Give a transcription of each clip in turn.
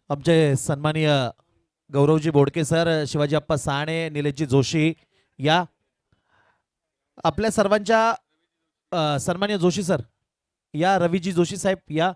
आमचे सन्माननीय गौरवजी बोडके सर, शिवाजी अप्पा साणे, निलेशजी जोशी या आपल्या सर्वांच्या सन्माननीय जोशी सर या, रवीजी जोशी साहेब या.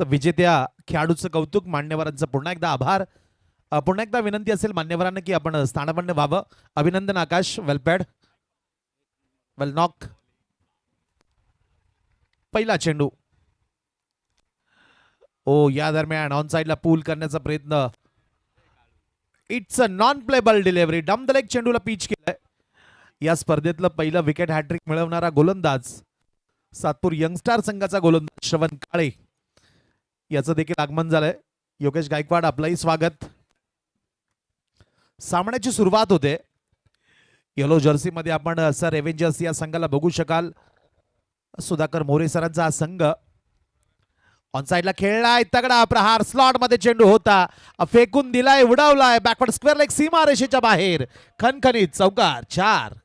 तर विजेत्या खेळाडूचं कौतुक, मान्यवरांचं पुन्हा एकदा आभार. पुन्हा एकदा विनंती असेल मान्यवरांना की आपण स्थानापन्न व्हावं. अभिनंदन आकाश, वेलपॅड, वेल नॉक. पहिला चेंडू ओ या दरम्यान ऑन साइडला पूल करण्याचा प्रयत्न. It's a non playable delivery. डमदलेक चेंडूला पिच केलंय. या स्पर्धेतलं पहिलं विकेट हॅट्रिक मिळवणारा गोलंदाज सातपूर यंगस्टार संघाचा गोलंदाज श्रवण काळे याचं देखील आगमन झालंय. योगेश गायकवाड, आपलंही स्वागत. सामन्याची सुरुवात होते. येलो जर्सी मध्ये आपण सर एव्हेंजर्स या संघाला बघू शकाल. सुधाकर मोरे सरांचा हा संघ ऑन साइडला खेळलाय. तगडा प्रहार. स्लॉट मध्ये चेंडू होता, फेकून दिलाय, उडवलाय बॅकवर्ड स्क्वेअर लेग, सीमा रेषेच्या बाहेर. खणखणीत चौकार. 4.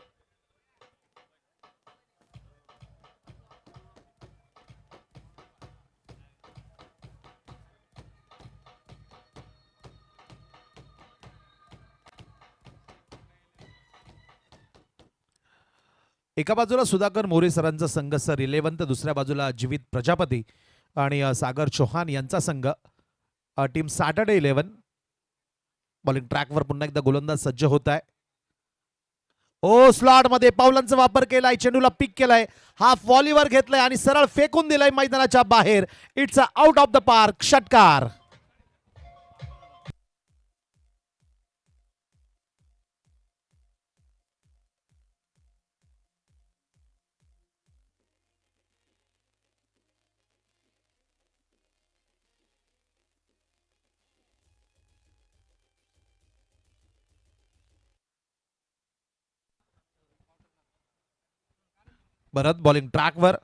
एका बाजूला सुधाकर मोरे सरांचा संघ सर 11, तर दुसऱ्या बाजूला जीवित प्रजापती आणि सागर चौहान यांचा संघ टीम सॅटर्डे 11. बॉलिंग ट्रॅकवर पुन्हा एकदा गोलंदाज सज्ज होत आहे. ओ स्लॉट मध्ये पावलांचा वापर केलाय, चेंडूला पिक केलाय, हाफ व्हॉलीवर घेतलाय आणि सरळ फेकून दिलाय मैदानाच्या बाहेर. It's out of the park. षटकार. परत बॉलिंग ट्रॅकवर.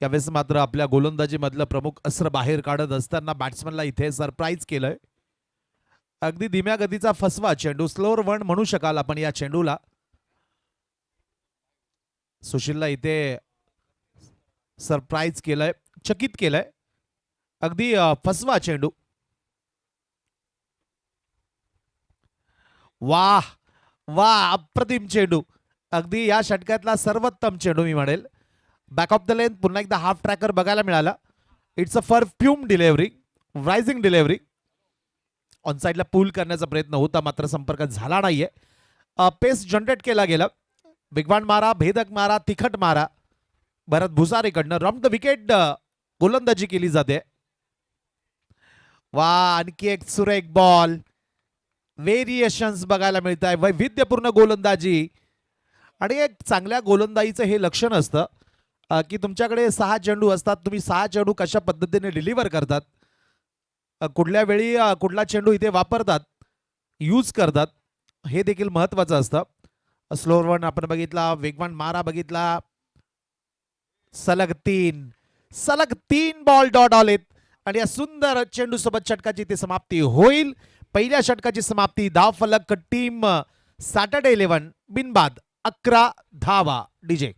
यावेळेस मात्र आपल्या गोलंदाजी मधलं प्रमुख अस्त्र बाहेर काढत असताना बॅट्समनला इथे सरप्राईज केलंय. अगदी धीम्या गतीचा फसवा चेंडू, स्लोअर वन म्हणू शकाल आपण या चेंडूला. सुशीलला इथे सरप्राईज केलंय, चकित केलंय. अगदी फसवा चेंडू. वाह वाह, अप्रतिम चेंडू. अगदी या षटकातला सर्वोत्तम चेंडू मी म्हणेल. बॅक ऑफ द लेन पुन्हा एकदा हाफ ट्रॅकर बघायला मिळाला. It's a perfume delivery, rising delivery. On साइडला पूल करण्याचा प्रयत्न होता, मात्र संपर्क झाला नाहीये. पेस जनरेट केला गेला. बिगवान मारा, भेदक मारा, तिखट मारा. भरत भुसारेकडनं राऊंड द विकेट गोलंदाजी केली जाते. वा, आणखी एक सुरेख बॉल. व्हेरिएशन्स बघायला मिळत आहे, वैविध्यपूर्ण गोलंदाजी. आणि एक चांगल्या गोलंदाजीचं हे लक्षण असतं की तुमच्याकडे 6 चेंडू असतात, तुम्ही 6 चेंडू कशा पद्धतीने डिलिव्हर करतात, कुठल्या वेळी कुठला चेंडू इथे वापरतात, यूज करतात, हे देखील महत्वाचं असतं. स्लोअर वन आपण बघितला, वेगवान मारा बघितला. सलग 3 बॉल डॉट आलेत आणि या सुंदर चेंडू सोबत षटकाची ती समाप्ती होईल. पहिल्या षटकाची समाप्ती. धाव फलक टीम सॅटर्डे 11 बिनबाद 11 धावा. डीजे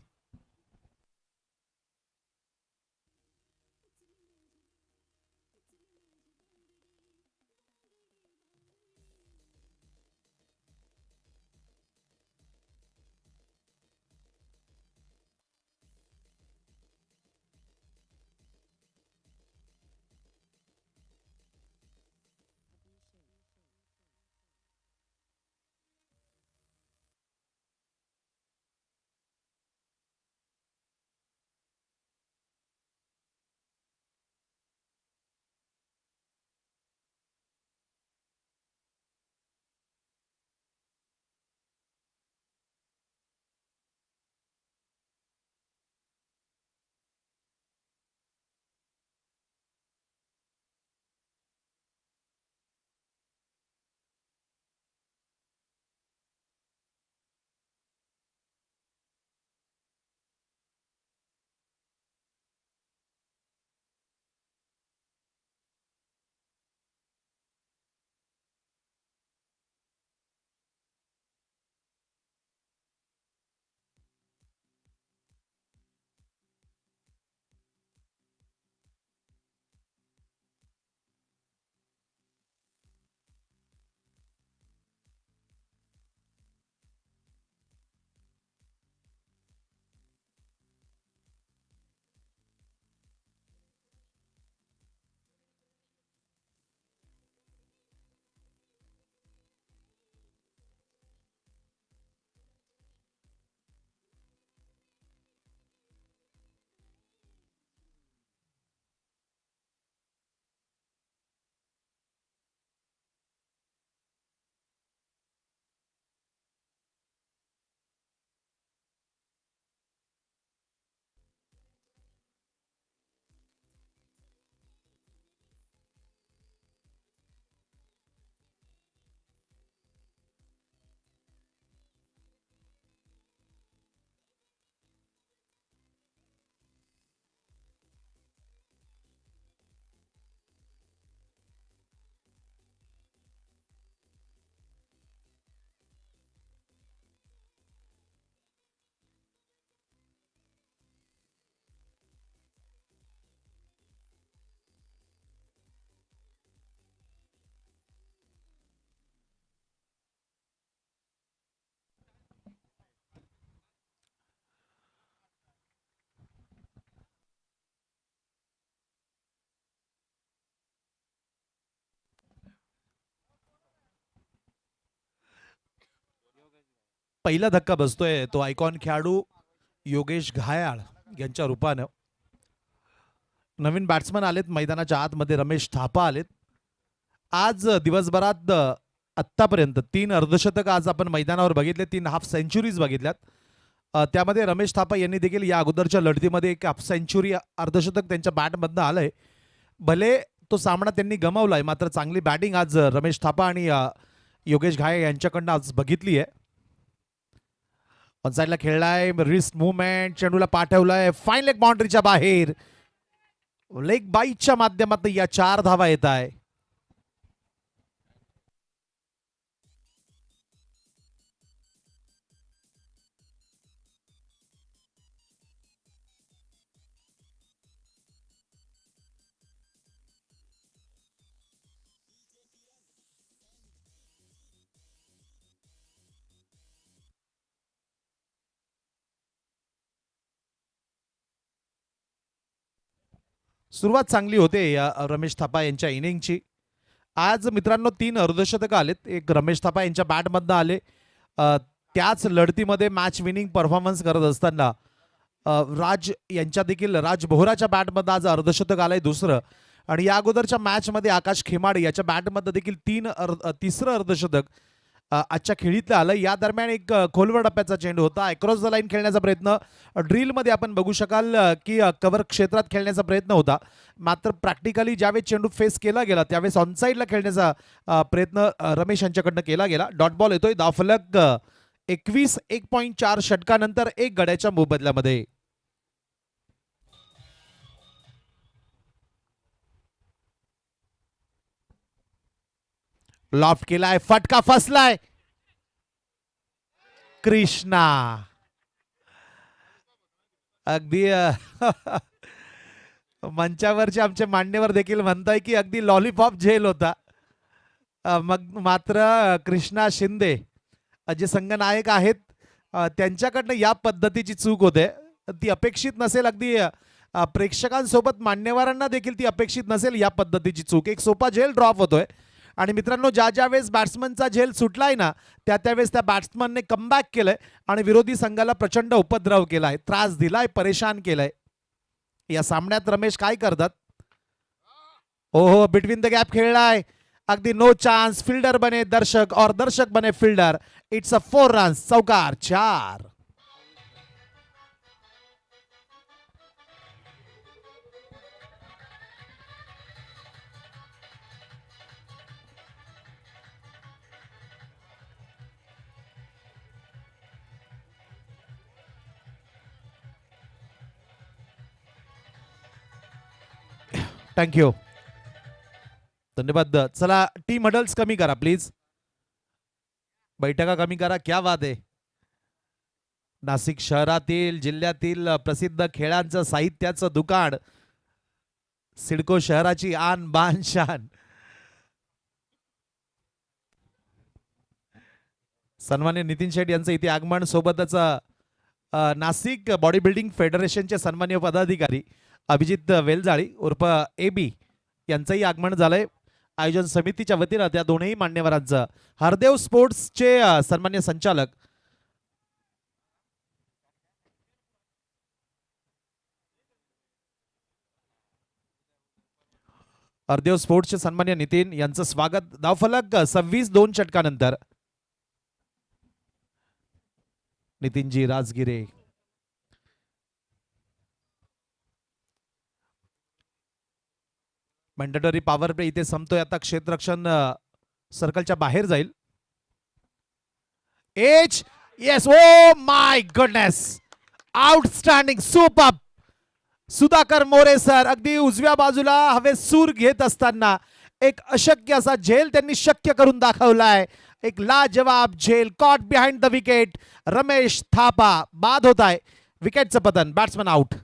पहिला धक्का बसतोय तो आयकॉन खेळाडू योगेश घायाळ यांच्या रूपानं. नवीन बॅट्समन आलेत मैदानाच्या आतमध्ये, रमेश थापा आलेत. आज दिवसभरात आत्तापर्यंत 3 अर्धशतक आज आपण मैदानावर बघितले, 3 हाफ सेंचुरीज बघितल्यात. त्यामध्ये रमेश थापा यांनी देखील या अगोदरच्या लढतीमध्ये एक हाफ सेंचुरी अर्धशतक त्यांच्या बॅटमधनं आलंय. भले तो सामना त्यांनी गमावलाय, मात्र चांगली बॅटिंग आज रमेश थापा आणि योगेश घाये यांच्याकडनं आज बघितली आहे. ऑन साईडला खेळलाय, रिस्ट मुवमेंट, चेंडूला पाठवलाय, फाईन लेग बाउंड्रीच्या बाहेर. लेग बाईटच्या माध्यमातून या 4 धावा येत आहे. सुरुवात चांगली होते या रमेश थापा यांच्या इनिंगची. आज मित्रांनो 3 अर्धशतक आलेत, एक रमेश थापा यांच्या बॅटमधनं आले. त्याच लढतीमध्ये मॅच विनिंग परफॉर्मन्स करत असताना राज यांच्या देखील, राज बोहराच्या बॅटमधनं आज अर्धशतक आलंय दुसरं. आणि या अगोदरच्या मॅचमध्ये आकाश खेमाडे याच्या बॅटमधनं देखील तिसरं अर्धशतक आजच्या खेळीतलं आलं. या दरम्यान एक खोलवर टप्प्याचा चेंडू होता, अक्रॉस द लाईन खेळण्याचा प्रयत्न. ड्रिलमध्ये आपण बघू शकाल की कव्हर क्षेत्रात खेळण्याचा प्रयत्न होता, मात्र प्रॅक्टिकली ज्यावेळेस चेंडू फेस केला गेला त्यावेळेस ऑनसाईडला खेळण्याचा प्रयत्न रमेश यांच्याकडनं केला गेला. डॉट बॉल येतोय. धावफलक 21 1.4 षटकानंतर 1 गड्याच्या मोबदल्यामध्ये. लॉफ्ट केलाय, फटका फसलाय. कृष्णा अगदी मंचावरचे आमचे मान्यवर देखील म्हणताय की अगदी लॉलीपॉप झेल होता. मग मात्र कृष्णा शिंदे जे संघनायक आहेत त्यांच्याकडनं या पद्धतीची चूक होते. ती अपेक्षित नसेल, अगदी प्रेक्षकांसोबत मान्यवरांना देखील ती अपेक्षित नसेल या पद्धतीची चूक. एक सोपा झेल ड्रॉप होतोय आणि मित्रांनो ज्या वेळेस बॅट्समनचा झेल सुटलाय ना त्यावेळेस त्या बॅट्समनने कमबॅक केलंय आणि विरोधी संघाला प्रचंड उपद्रव केलाय, त्रास दिलाय, परेशान केलंय. या सामन्यात रमेश काय करतात? ओहो, बिटवीन द गॅप खेळलाय, अगदी नो चान्स. फील्डर बने दर्शक और दर्शक बने फील्डर. It's a 4 runs. चौकार 4. थँक्यू, धन्यवाद. चला टीम हडल्स कमी करा प्लीज, बैठका कमी करा. क्या बात आहे. नाशिक शहरातील, जिल्ह्यातील प्रसिद्ध खेळांचं साहित्याचं दुकान, सिडको शहराची आन बान शान. सन्मान्य नितीन शेठ यांचं इथे आगमन, सोबतच नाशिक बॉडी बिल्डिंग फेडरेशनचे सन्मान्य पदाधिकारी अभिजित वेलजाळी उर्फ AB यांचंही आगमन झालंय आयोजन समितीच्या वतीनं. त्या दोनही मान्यवरांचं. हरदेव स्पोर्ट्सचे सन्मान्य संचालक हरदेव स्पोर्ट्सचे सन्मान्य नितीन यांचं स्वागत. धावफलक 26-2 षटकानंतर. Nitinji Rajgire. Mandatory power play इथे संपतोय आता. क्षेत्ररक्षण सर्कलच्या बाहेर जाईल. H yes, oh my goodness, outstanding, super. Sudhakar More sir अगदी उजव्या बाजूला हवे सूर घेत असताना एक अशक्य असा झेल त्यांनी शक्य करून दाखवलाय. एक लाजवाब झेल caught behind the wicket. Ramesh Thapa बाद होत आहे. विकेटचं पतन, बॅट्समन आउट.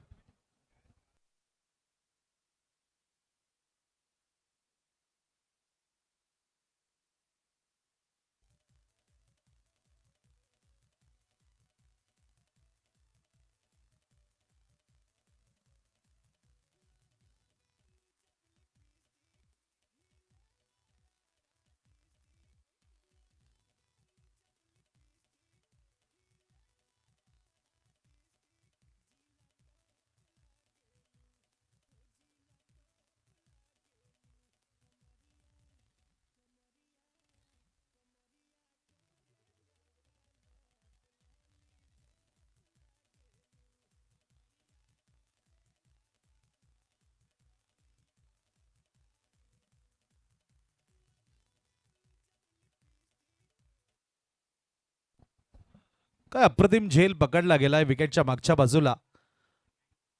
काय अप्रतिम झेल पकडला गेलाय विकेटच्या मागच्या बाजूला.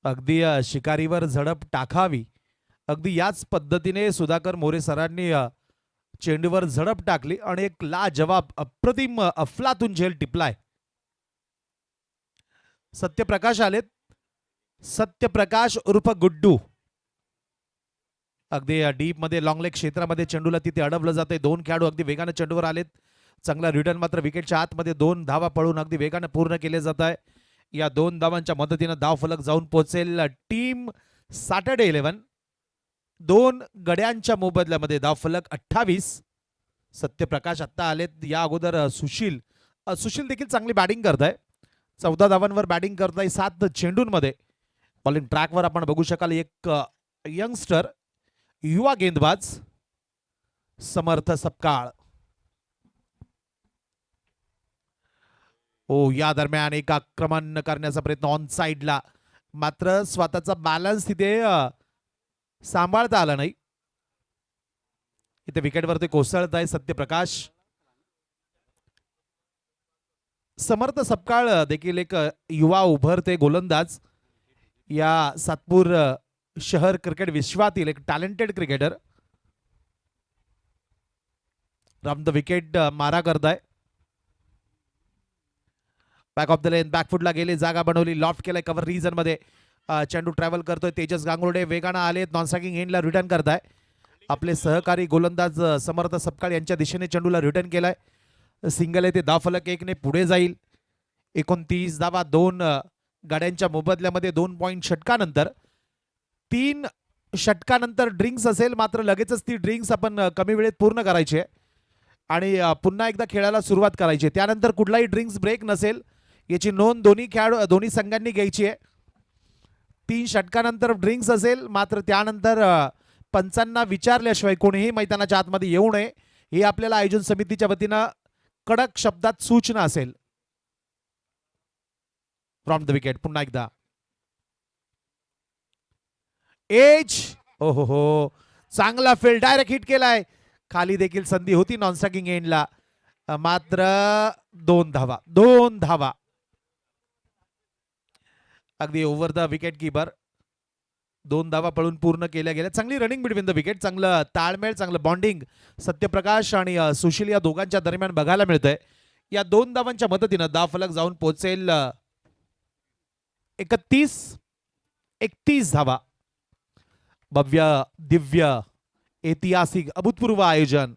अगदी शिकारीवर झडप टाकावी, अगदी याच पद्धतीने सुधाकर मोरे सरांनी चेंडूवर झडप टाकली आणि एक लाजवाब अप्रतिम अफलातून झेल टिपलाय. सत्यप्रकाश आलेत. सत्यप्रकाश उर्फ गुड्डू. अगदी डीप मध्ये लॉंग लेग क्षेत्रामध्ये चेंडूला तिथे अडवलं जाते. दोन खेळाडू अगदी वेगाने चेंडूवर आलेत. चांगला रिटर्न मात्र विकेटच्या आतमध्ये 2 धावा पळून अगदी वेगाने पूर्ण केले जात आहे. या 2 धावांच्या मदतीने धाव फलक जाऊन पोहोचेल टीम सॅटर्डे 11. 2 गड्यांच्या मोबदल्यामध्ये धाव फलक 28. सत्यप्रकाश आत्ता आलेत. या अगोदर सुशील देखील चांगली बॅटिंग करताय. 14 धावांवर बॅटिंग करताय 7 चेंडूंमध्ये. बॉलिंग ट्रॅकवर आपण बघू शकाल एक यंगस्टर, युवा गेंदबाज समर्थ सपकाळ. या दरम्यान एक आक्रमण करण्याचा प्रयत्न ऑन साइडला, मात्र स्वतःचा बॅलन्स तिथे सांभाळता आला नाही. इथे विकेटवरती कोसळत आहे सत्यप्रकाश. समर्थ सपकाळ देखील एक युवा उभरते गोलंदाज. या सातपूर शहर क्रिकेट विश्वातील एक talented cricketer. Ram the wicket मारा करताय. बॅक ऑफ द लेन, बॅकफुटला गेले, जागा बनवली, लॉफ्ट केलाय कव्हर रिजन मध्ये. चेंडू ट्रॅव्हल करतोय. तेजस गांगुर्डे वेगानं आलेत, नॉन स्ट्रायकिंग एंडला रिटर्न करताय. आपले सहकारी गोलंदाज समर्थ सपकाळ यांच्या दिशेने चेंडूला रिटर्न केलाय. सिंगल आहे ते धावफलक 1 ने पुढे जाईल. 29 धावा 2 गाड्यांच्या मोबदल्यामध्ये 2 पॉइंट षटकानंतर. 3 षटकानंतर ड्रिंक्स असेल, मात्र लगेचच ती ड्रिंक्स आपण कमी वेळेत पूर्ण करायची आहे आणि पुन्हा एकदा खेळायला सुरुवात करायची. त्यानंतर कुठलाही ड्रिंक्स ब्रेक नसेल याची नोंद दोन्ही संघांनी घ्यायची आहे. 3 षटकानंतर ड्रिंक्स असेल, मात्र त्यानंतर पंचांना विचारल्याशिवाय कोणीही मैदानाच्या आतमध्ये येऊ नये, ही आपल्याला आयोजन समितीच्या वतीनं कडक शब्दात सूचना असेल. फ्रॉम द विकेट पुन्हा एकदा एज. हो, चांगला फील्ड, डायरेक्ट हिट केलाय. खाली देखील संधी होती नॉन स्ट्रायकिंग एंडला, मात्र 2 धावा. अगदी ओव्हर द विकेट कीपर. 2 धावा पळून पूर्ण केल्या गेल्या. चांगली रनिंग बिटवीन द विकेट, चांगलं ताळमेळ, चांगलं बॉन्डिंग सत्यप्रकाश आणि सुशील या दोघांच्या दरम्यान बघायला मिळतंय. या 2 धावांच्या मदतीनं धावफलक जाऊन पोहोचेल 31 धावा. भव्य, दिव्य, ऐतिहासिक, अभूतपूर्व आयोजन.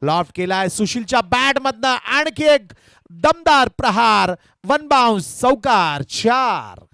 लॉफ्ट केलाय सुशीलच्या बॅट मधनं, आणखी एक दमदार प्रहार, 1 बाउन्स, चौकार, 4.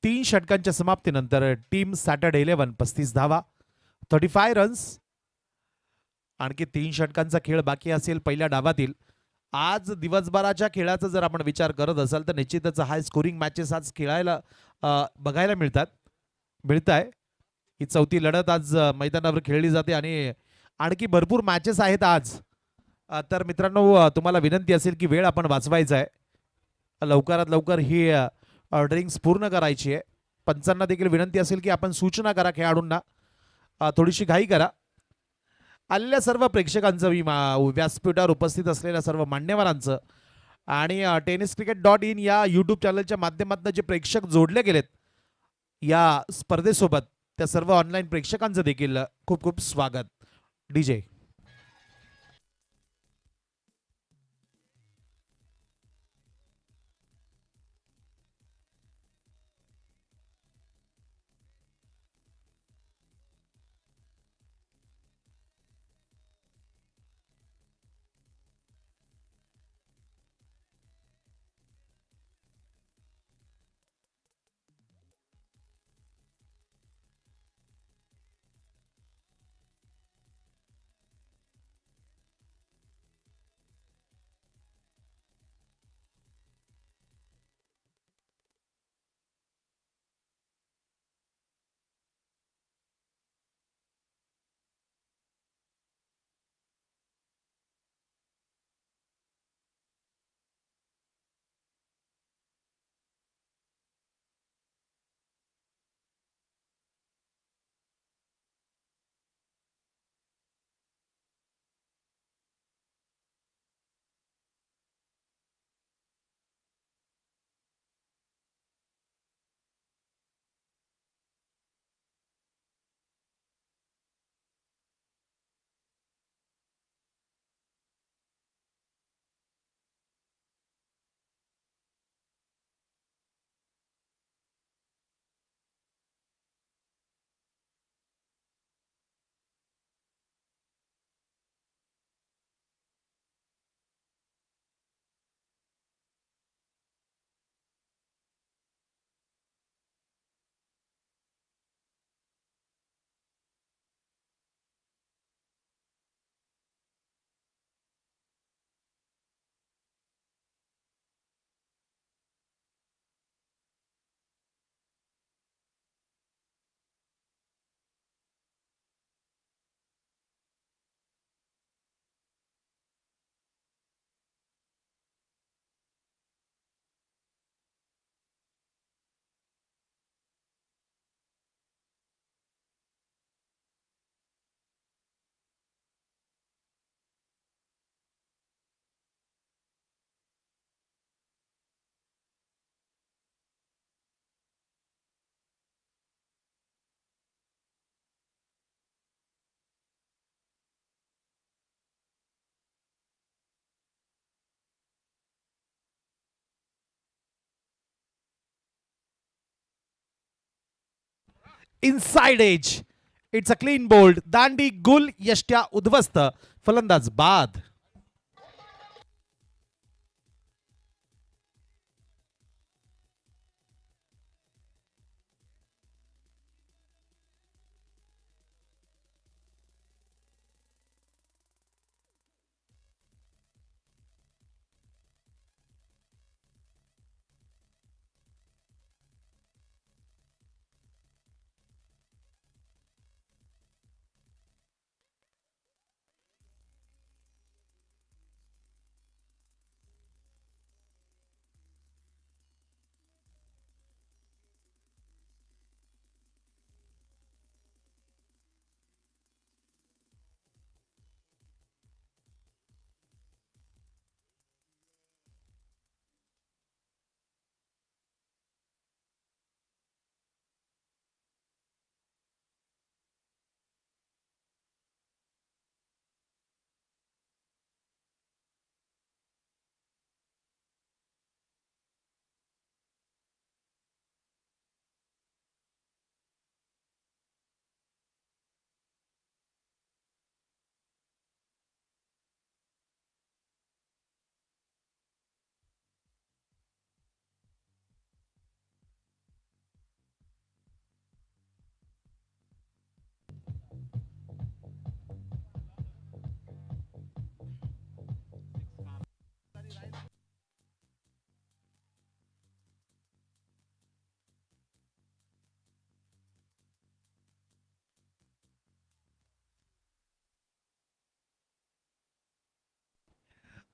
तीन षटकांच्या समाप्तीनंतर टीम सॅटर्डे 11 35 धावा, 35 रन्स. आणखी 3 षटकांचा खेळ बाकी असेल पहिल्या डावातील. आज दिवसभराच्या खेळाचा जर आपण विचार करत असाल तर निश्चितच हाय स्कोरिंग मॅचेस आज खेळायला बघायला मिळत आहे. ही 4थी लढत आज मैदानावर खेळली जाते आणि आणखी भरपूर मॅचेस आहेत आज. तर मित्रांनो, तुम्हाला विनंती असेल की वेळ आपण वाचवायचा आहे, लवकरात लवकर ही ड्रिंक्स पूर्ण करायची आहे. पंचांना देखील विनंती असेल की आपण सूचना करा खेळाडूंना, थोडीशी घाई करा. आलेल्या सर्व प्रेक्षकांचं, व्यासपीठावर उपस्थित असलेल्या सर्व मान्यवरांचं आणि tenniscricket.in या यूट्यूब चॅनलच्या माध्यमातून जे प्रेक्षक जोडले गेलेत या स्पर्धेसोबत, त्या सर्व ऑनलाईन प्रेक्षकांचं देखील खूप खूप स्वागत. DJ inside edge. It's a clean bowled. दांडी गुल यष्ट्या उद्ध्वस्त. फलंदाज बाद.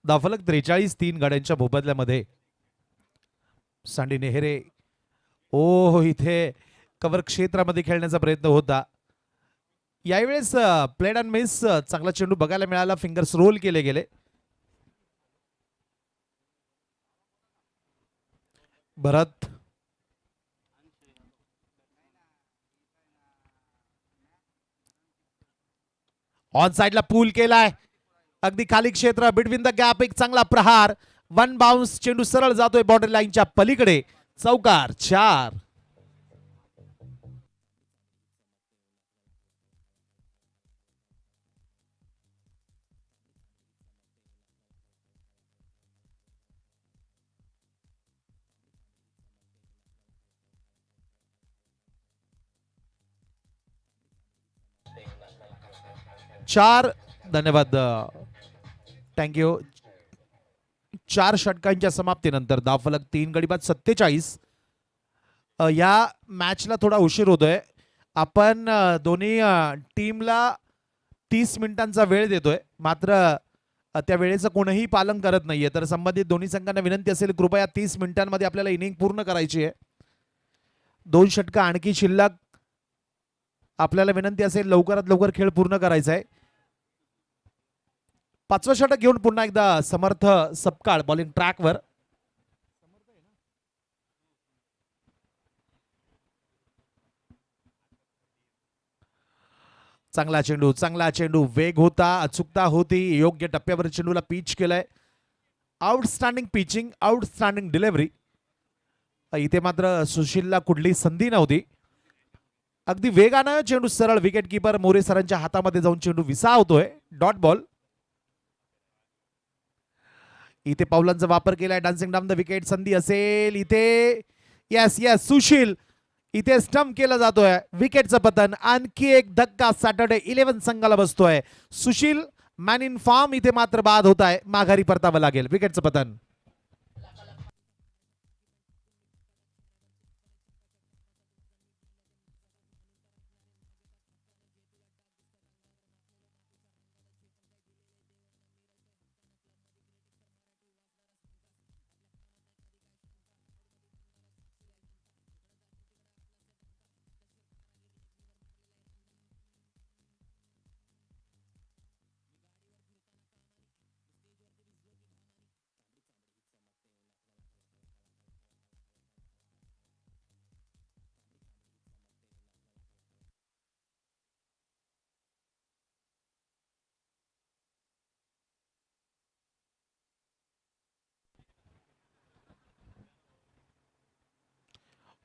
धावफलक 43. 3 गाड्यांच्या मोबदल्यामध्ये सँडी नेहरे. ओ इथे कव्हर क्षेत्रामध्ये खेळण्याचा प्रयत्न होता. यावेळेस प्लेड अँड मिस. चांगला चेंडू बघायला मिळाला. फिंगर्स रोल केले गेले. भरत. ऑन साइडला पूल केलाय. अगदी खाली क्षेत्र. Between the gap. एक चांगला प्रहार. One bounce. चेंडू सरळ जातोय बॉर्डर लाईनच्या पलीकडे. चौकार. 4. धन्यवाद. थँक्यू. 4 षटकांच्या समाप्तीनंतर धावफलक 3 गडी बाद 47. या मॅचला थोडा उशीर होतोय. आपण दोन्ही टीमला 30 मिनिटांचा वेळ देतोय. मात्र त्या वेळेचं कोणीही पालन करत नाहीये. तर संबंधित दोन्ही संघांना विनंती असेल कृपया 30 मिनिटांमध्ये आपल्याला इनिंग पूर्ण करायची आहे. 2 षटकं आणखी शिल्लक. आपल्याला विनंती असेल लवकरात लवकर खेळ पूर्ण करायचा आहे. 5वं षटक घेऊन पुन्हा एकदा समर्थ सपकाळ बॉलिंग ट्रॅकवर. चांगला चेंडू. चांगला चेंडू. वेग होता. अचूकता होती. योग्य टप्प्यावर चेंडूला पिच केलंय. Outstanding pitching. Outstanding delivery. इथे मात्र सुशीलला कुठली संधी नव्हती. अगदी वेगानं चेंडू सरळ विकेट किपर मोरे सरांच्या हातामध्ये जाऊन चेंडू विसावतोय. Dot ball. इथे पावलांचा वापर केलाय. Dancing down the wicket. संधी असेल इथे. Yes yes. सुशील इथे स्टंप केला जातोय. विकेटचं पतन. आणखी एक धक्का सॅटर्डे 11 संघाला बसतोय. सुशील मॅन इन फॉर्म इथे मात्र बाद होत आहे. माघारी परतावं लागेल. विकेटचं पतन.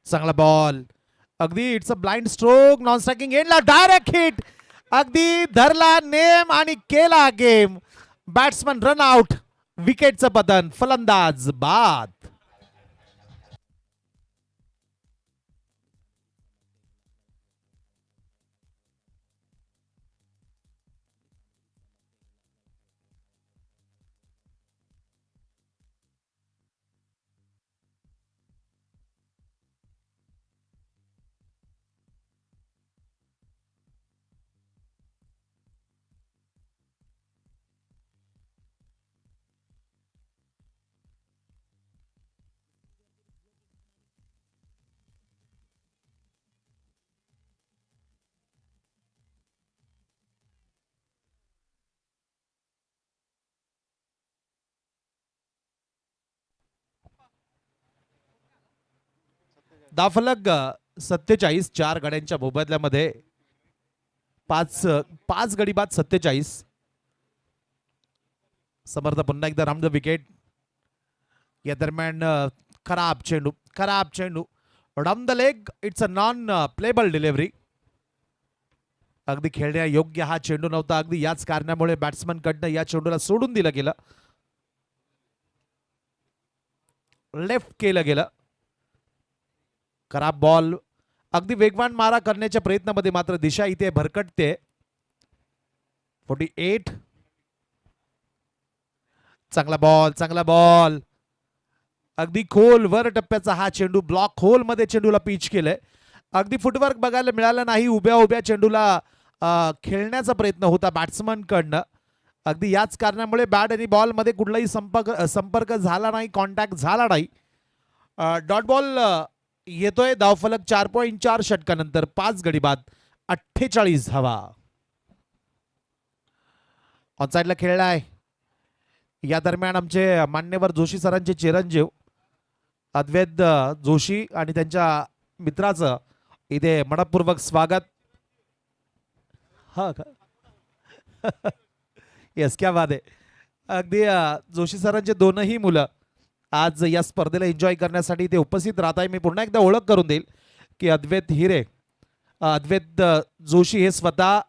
चांगला बॉल. अगदी it's a blind stroke, non striking एंडला डायरेक्ट हिट. अगदी धरला नेम आणि केला गेम. बॅट्समन रन आउट, विकेटचं पतन, फलंदाज बाद. धावफलक 47, 4 गड्यांच्या मोबदल्यामध्ये पाच पाच गडी बाद 47. समर्थ पुन्हा एकदा राम द विकेट. या दरम्यान खराब चेंडू Ram the leg. It's a non playable delivery. अगदी खेळण्या योग्य हा चेंडू नव्हता. अगदी याच कारणामुळे बॅट्समन कडनं या चेंडूला सोडून दिलं गेलं, लेफ्ट केलं गेलं. खराब बॉल. अगदी वेगवान मारा करण्याच्या प्रयत्नामध्ये मात्र दिशा इथे भरकटते. 48. चांगला बॉल. अगदी खोल वर टप्प्याचा हा चेंडू, ब्लॉक होल मध्ये चेंडूला पिच केलंय. अगदी फुटवर्क बघायला मिळालं नाही. उभ्या चेंडूला खेळण्याचा प्रयत्न होता बॅट्समन कडनं. अगदी याच कारणामुळे बॅट आणि बॉल मध्ये कुठलाही संपर्क झाला नाही, कॉन्टॅक्ट झाला नाही. डॉट बॉल येतोय. धावफलक 4.4 षटकानंतर 5 गडी बाद 48 धावा. ऑनसाइडला खेळलाय. या दरम्यान आमचे मान्यवर जोशी सरांचे चिरंजीव अद्वैत जोशी आणि त्यांच्या मित्राचं इथे मनपूर्वक स्वागत. हा का येस, क्या बात आहे. अगदी जोशी सरांचे दोनही मुलं आज या स्पर्धेला एन्जॉय करण्यासाठी इथे उपस्थित राहत आहे. मी पुन्हा एकदा ओळख करून देईल की अद्वैत जोशी हे स्वतः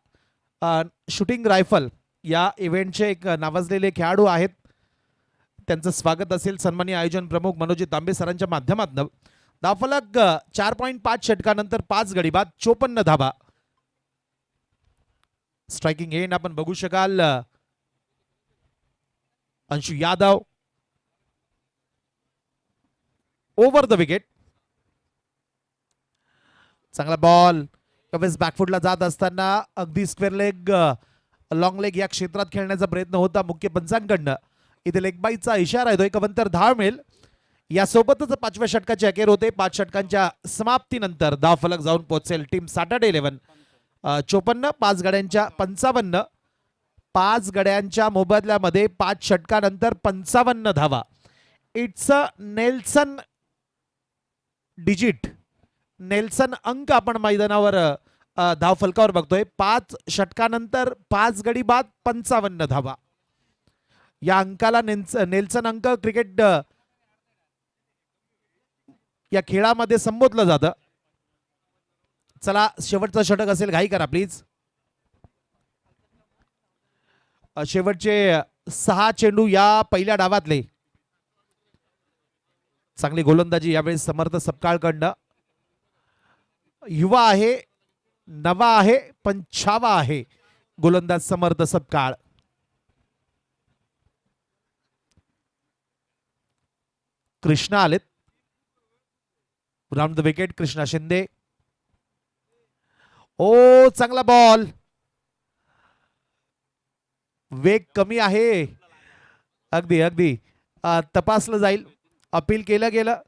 शूटिंग रायफल या इव्हेंटचे एक नावाजलेले खेळाडू आहेत. त्यांचं स्वागत असेल सन्माननीय आयोजन प्रमुख मनोजी तांबे सरांच्या माध्यमातून. धावफलक 4.5 षटकानंतर 5 गडी बाद 54 धावा. स्ट्रायकिंग एंड आपण बघू शकाल. Anshu Yadav over the wicket. चांगला बॉल. बॅकफुटला जात असताना अगदी स्क्वेअर लेग, लॉंग लेग या क्षेत्रात खेळण्याचा प्रयत्न होता मुख्य पंचांकडनं. इथे लेग बाईचा इशारा येतो. एकंतर धाव मिळेल. यासोबतच 5व्या षटकाचे अखेर होते. 5 षटकांच्या समाप्तीनंतर धावफलक जाऊन पोहोचेल टीम सॅटर्डे 11 54, 5 गड्यांच्या 55. 5 गड्यांच्या मोबदल्यामध्ये 5 षटकानंतर 55 धावा. It's a Nelson digit, Nelson अंक आपण मैदानावर धावफलकावर बघतोय. 5 षटकानंतर 5 गडी बाद 55 धावा. या अंकाला नेल्सन अंक क्रिकेट या खेळामध्ये संबोधलं जातं. चला, शेवटचं षटक असेल, घाई करा प्लीज. शेवटचे 6 चेंडू या पहिल्या डावातले. चांगली गोलंदाजी यावेळी समर्थ सपकाळकडनं. युवा आहे, नवा आहे, पण छावा आहे गोलंदाज समर्थ सपकाळ. कृष्णा आलेत. Round the wicket Krishna Shinde. ओ, चांगला बॉल. वेग कमी आहे. अगदी तपासलं जाईल. अपील केलं गेलं.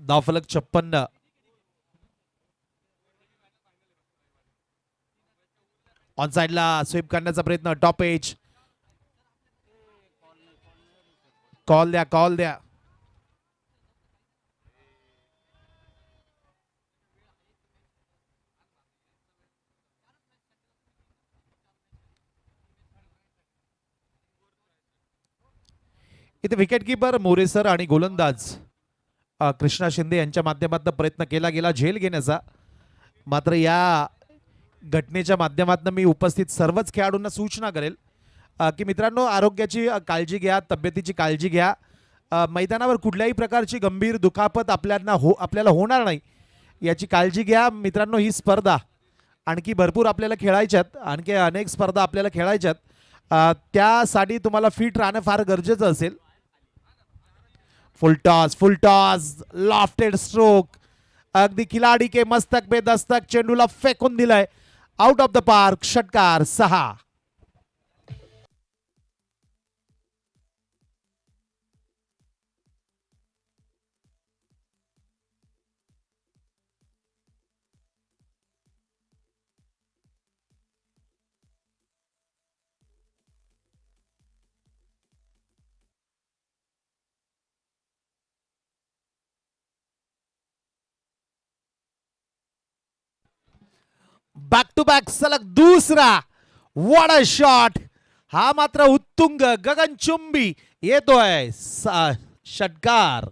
धावफलक 56. ऑन साइडला स्वीप करण्याचा प्रयत्न. Top edge. कॉल द्या. इथे विकेट किपर मोरे सर आणि गोलंदाज कृष्णा शिंदे यांच्या माध्यमातून प्रयत्न केला गेला झेल घेण्याचा. मात्र या घटनेच्या माध्यमातून मी उपस्थित सर्वच खेळाडूंना सूचना करेल की मित्रांनो, आरोग्याची काळजी घ्या, तब्येतीची काळजी घ्या. मैदानावर कुठल्याही प्रकारची गंभीर दुखापत आपल्याला होणार नाही याची काळजी घ्या मित्रांनो. ही स्पर्धा आणखी भरपूर आपल्याला खेळायच्यात, आणखी अनेक स्पर्धा आपल्याला खेळायच्यात. त्यासाठी तुम्हाला फिट राहणं फार गरजेचं असेल. फुल टॉस लॉफ्टेड स्ट्रोक, अगदी खिलाडी के मस्तक पे दस्तक, चेंडूला फेकून दिलाय आउट ऑफ द पार्क. षटकार 6. बॅक टू बॅक सलग दुसरा. What a shot. हा मात्र उत्तुंग गगनचुंबी येतोय. षटकार.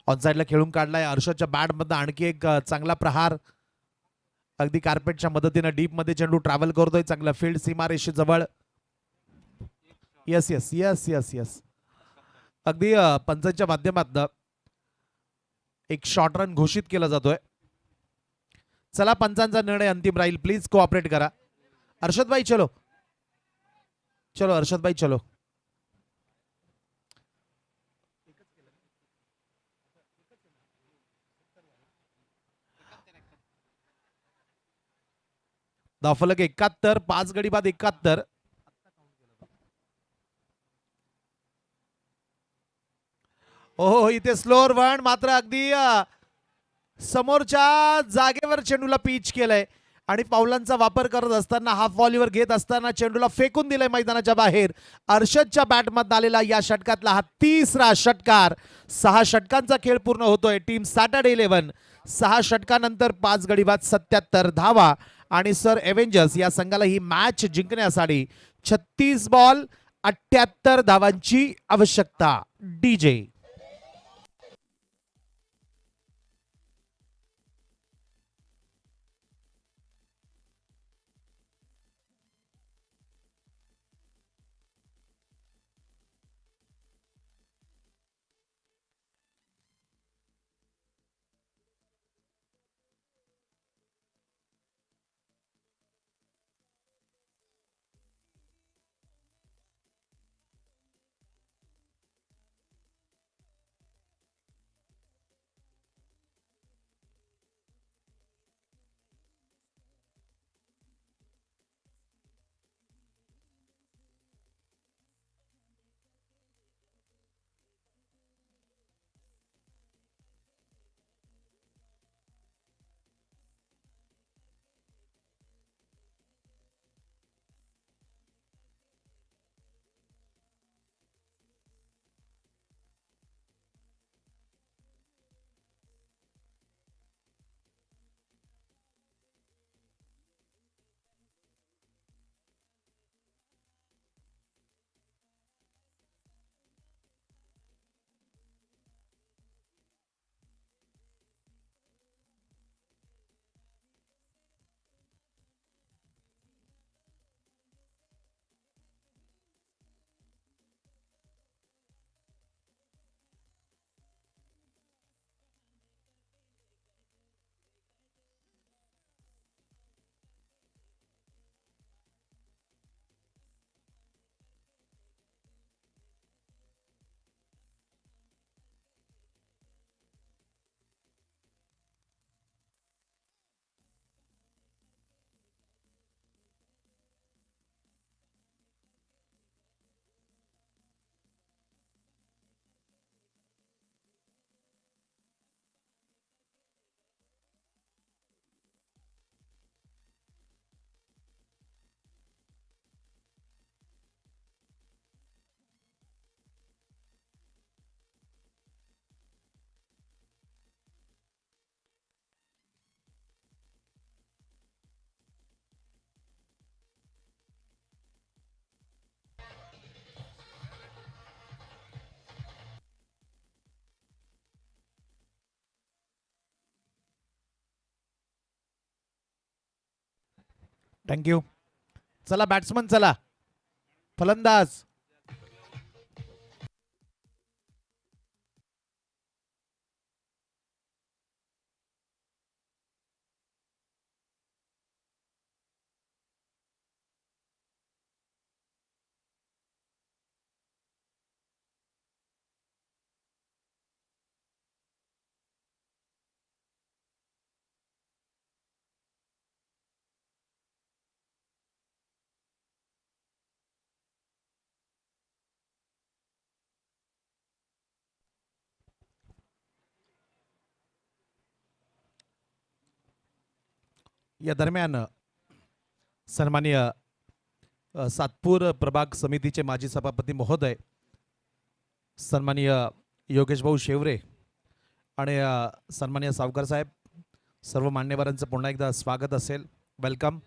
ऑनसाइडला खेळून काढलाय. अर्षदच्या बॅट मध्ये आणखी एक चांगला प्रहार. अगदी कार्पेटच्या मदतीने डीप मध्ये चेंडू ट्रॅव्हल करतोय. चांगला फील्ड सीमारेषे जवळ. Yes yes yes yes yes. अगदी पंचांच्या माध्यमातून एक शॉर्ट रन घोषित केला जातोय. चला, पंचांचा निर्णय अंतिम राहील. प्लीज कोऑपरेट करा. अर्षद भाई चलो चलो. अर्षद भाई चलो. धावफलक 71. 5 गडी बाद 71. हो, इथे स्लोअर वन मात्र अगदी समोरच्या जागेवर चेंडूला पिच केलंय आणि पावलांचा वापर करत असताना हाफ व्हॉलीवर घेत असताना चेंडूला फेकून दिलंय मैदानाच्या बाहेर. अर्षदच्या बॅटमध्ये आलेला या षटकातला हा तिसरा षटकार. 6 षटकांचा खेळ पूर्ण होतोय. टीम सॅटर्डे 11 6 षटकानंतर 5 गडी बाद 77 धावा आणि सर एव्हेंजर्स या संघाला ही मॅच जिंकण्यासाठी 36 बॉल 78 धावांची आवश्यकता. डीजे. थँक्यू. चला बॅट्समन, चला फलंदाज. या दरम्यान सन्माननीय सातपूर प्रभाग समितीचे माजी सभापती महोदय सन्माननीय योगेश भाऊ शेवरे आणि सन्माननीय सावकार साहेब, सर्व मान्यवरांचं पुन्हा एकदा स्वागत असेल. वेलकम.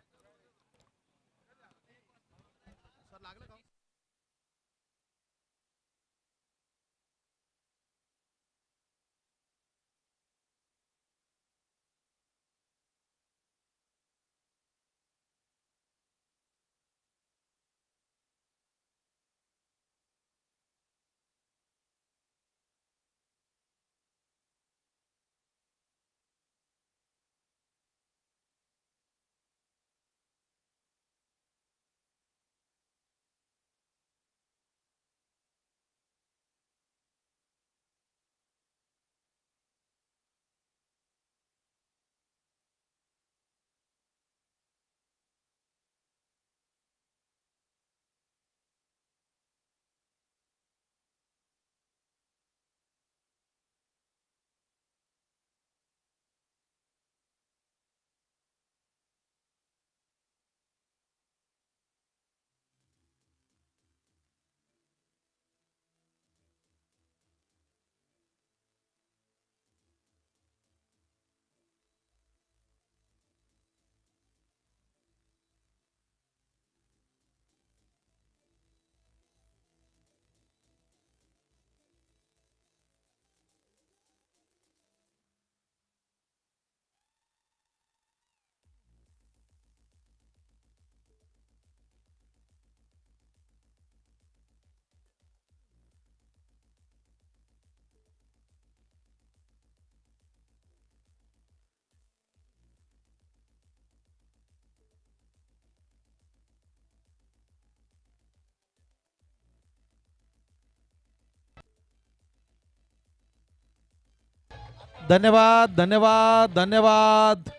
धन्यवाद, धन्यवाद, धन्यवाद.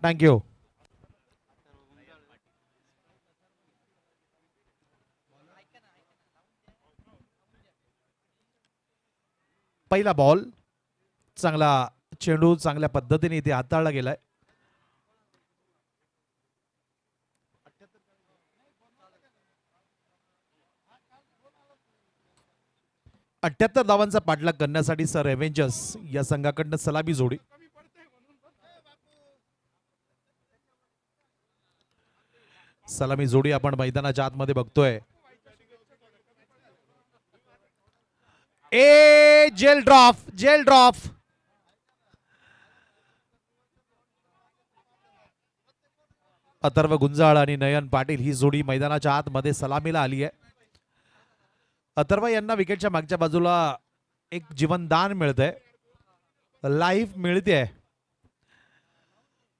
थँक्यू. पहिला बॉल, चांगला चेंडू चांगल्या पद्धतीने इथे हाताळला गेलाय. 78 धावांचा पाठलाग करण्यासाठी सर एव्हेंजर्स या संघाकडनं सलामी जोडी. सलामी जोडी आपण मैदानाच्या आतमध्ये बघतोय. Gel drop, gel drop. Atharva Gunjal आणि नयन पाटील ही जोडी मैदानाच्या आतमध्ये सलामीला आली आहे. अथर्व यांना विकेटच्या मागच्या बाजूला एक जीवनदान मिळतंय, लाईफ मिळते.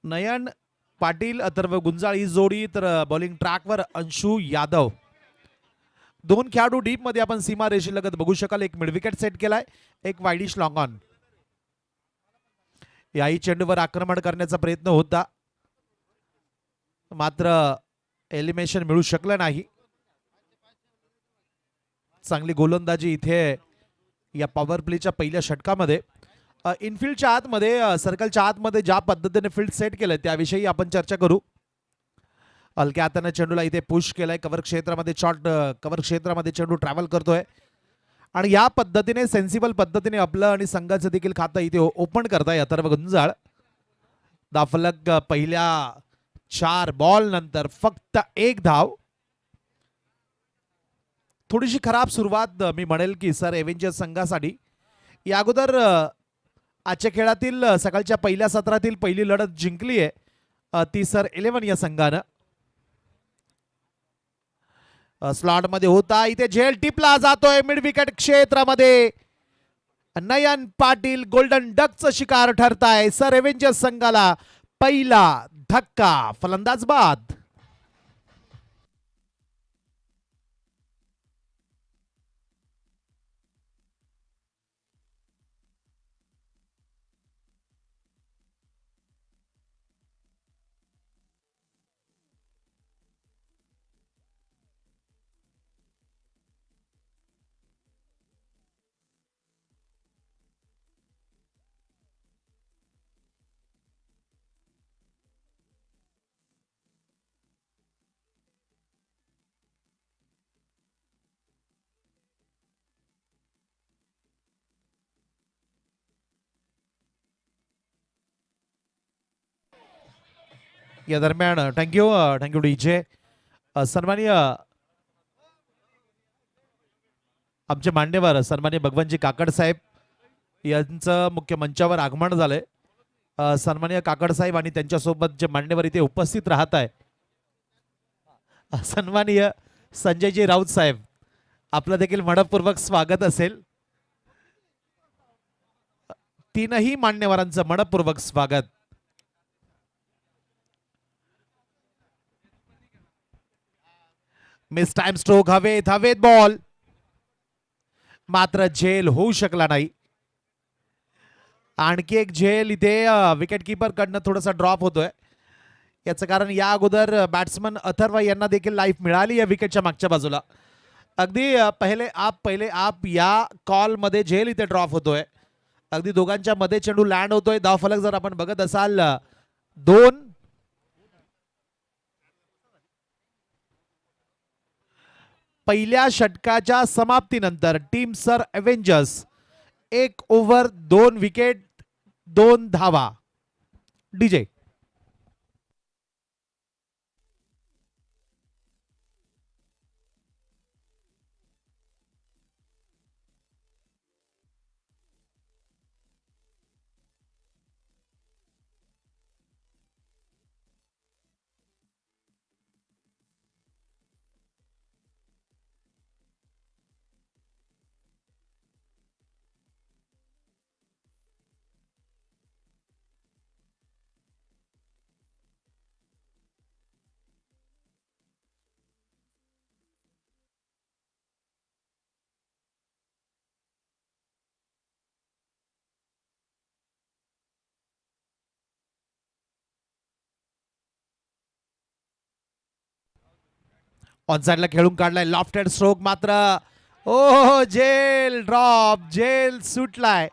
नयन पाटील, अथर्व गुंजाळ ही जोडी, तर बॉलिंग ट्रॅकवर अंशू यादव. दोन खेळाडू डीप मध्ये आपण सीमा रेषेलगत बघू शकाल. एक मिड विकेट सेट केलाय, एक वाईडिश लॉंग ऑन. याही चेंडूवर आक्रमण करण्याचा प्रयत्न होता, मात्र एलिमिनेशन मिळू शकलं नाही. चांगली गोलंदाजी इथे या पॉवर प्लेच्या पहिल्या षटकामध्ये. इनफिल्डच्या आतमध्ये, सर्कलच्या आतमध्ये ज्या पद्धतीने फील्ड सेट केलंय त्याविषयी आपण चर्चा करू. हलक्या हाताने चेंडूला इथे पुश केलाय. कव्हर क्षेत्रामध्ये, शॉर्ट कव्हर क्षेत्रामध्ये चेंडू ट्रॅव्हल करतोय आणि या पद्धतीने सेन्सिबल पद्धतीने आपलं आणि संघाचं देखील खातं इथे ओपन करताय अथर्व गुंजाळ. दाफलक पहिल्या 4 बॉल नंतर फक्त 1 धाव. थोडीशी खराब सुरुवात मी म्हणेल की सर एव्हेंजर्स संघासाठी. या अगोदर आजच्या खेळातील सकाळच्या पहिल्या सत्रातील पहिली लढत जिंकली आहे तिसर 11 या संघानं स्लॉट मध्ये होता. इथे झेल टिपला जातोय मिड विकेट क्षेत्रामध्ये. नयन पाटील गोल्डन डकचं शिकार ठरताय. सर एव्हेंजर्स संघाला पहिला धक्का. फलंदाज बाद. या दरम्यान थँक्यू डीजे. सन्माननीय आमचे मान्यवर सन्माननीय भगवानजी काकड साहेब यांचं मुख्य मंचावर आगमन झालंय. सन्माननीय काकड साहेब आणि त्यांच्यासोबत जे मान्यवर इथे उपस्थित राहत आहे, सन्माननीय संजयजी राऊत साहेब, आपलं देखील मनपूर्वक स्वागत असेल. तीनही मान्यवरांचं मनपूर्वक स्वागत. Miss time stroke. हवेत बॉल, मात्र झेल होऊ शकला नाही. आणखी एक झेल इथे विकेट किपर कडनं थोडासा ड्रॉप होतोय. याचं कारण या अगोदर बॅट्समन अथर्व यांना देखील लाईफ मिळाली या विकेटच्या मागच्या बाजूला. अगदी पहिले आप या कॉल मध्ये झेल इथे ड्रॉप होतोय. अगदी दोघांच्या मध्ये चेंडू लँड होतोय. धावफलक जर आपण बघत असाल 2. पहिल्या षटकाच्या समाप्तीनंतर team sir Avengers 1 over 2 wicket 2 धावा. डीजे. ऑन साइडला खेळून काढलाय. लॉफ्टेड स्ट्रोक, मात्र ओ झेल ड्रॉप. झेल सुटलाय.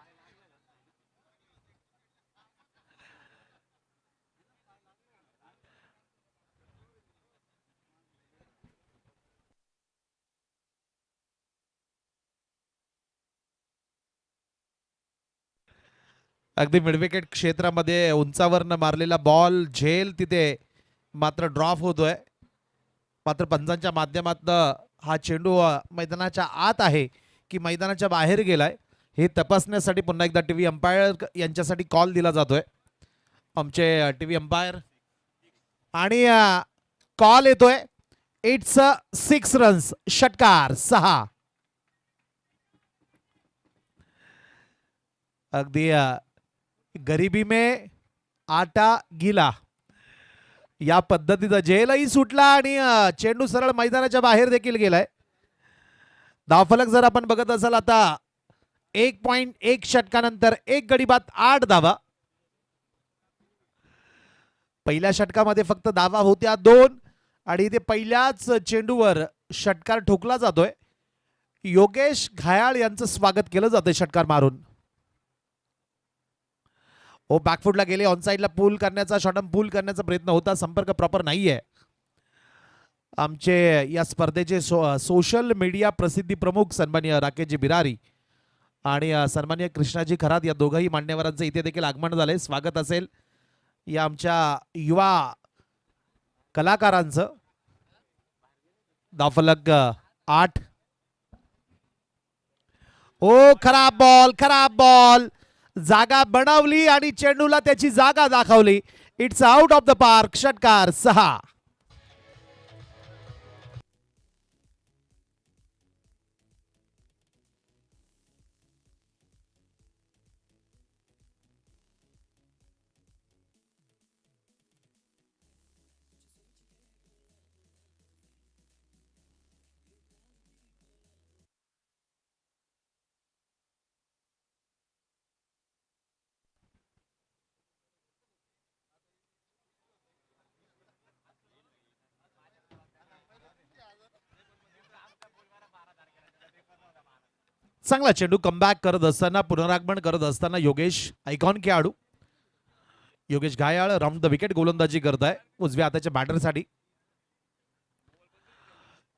अगदी मिडविकेट क्षेत्रामध्ये उंचावरनं मारलेला बॉल झेल तिथे मात्र ड्रॉप होतोय. मात्र पंचांच्या माध्यमातून हा चेंडू मैदानाच्या आत आहे की मैदानाच्या बाहेर गेलाय हे तपासण्यासाठी पुन्हा एकदा टीव्ही अंपायर यांच्यासाठी कॉल दिला जातोय. आमचे टीव्ही अंपायर आणि कॉल येतोय. It's 6 runs. षटकार 6. अगदी गरीबी में आटा गिला या पद्धतीचा झेलही सुटला आणि चेंडू सरळ मैदानाच्या बाहेर देखील गेलाय. धावफलक जर आपण बघत असाल आता 1.1 षटकानंतर 1 गडी बाद 8 धावा. पहिल्या षटकामध्ये फक्त धावा होत्या 2 आणि इथे पहिल्याच चेंडूवर षटकार ठोकला जातोय. योगेश घायाळ यांचं स्वागत केलं जातंय षटकार मारून. ओ बॅकफुटला गेले. ऑन साइडला पूल करण्याचा शॉटम पूल करण्याचा प्रयत्न होता. संपर्क प्रॉपर नाहीये. आमचे या स्पर्धेचे सोशल मीडिया प्रसिद्धी प्रमुख सन्माननीय राकेशजी बिरारी आणि सन्माननीय कृष्णाजी खरात या दोघंही मान्यवरांचं इथे देखील आगमन झाले. स्वागत असेल या आमच्या युवा कलाकारांचं. धावफलक 8. ओ खराब बॉल. जागा बनवली आणि चेंडूला त्याची जागा दाखवली. It's out of the park. षटकार 6. चांगला चेंडू कमबॅक करत असताना, पुनरागमन करत असताना योगेश आयकॉन खेळाडू योगेश घायाळ राऊंड द विकेट गोलंदाजी करत आहे उजव्या हाताच्या बॅटरसाठी.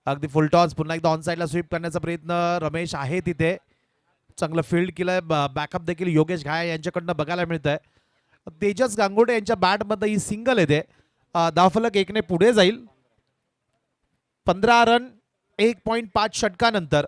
अगदी फुल टॉस. पुन्हा एकदा ऑन साईडला स्वीप करण्याचा प्रयत्न रमेश आहे तिथे. चांगलं फील्ड केलंय. बॅकअप देखील योगेश घायाळ यांच्याकडनं बघायला मिळत आहे. तेजस गांगुडे यांच्या बॅटमध्ये ही सिंगल येते. धावफलक 1 ने पुढे जाईल. 15 रन 1.5 षटकानंतर.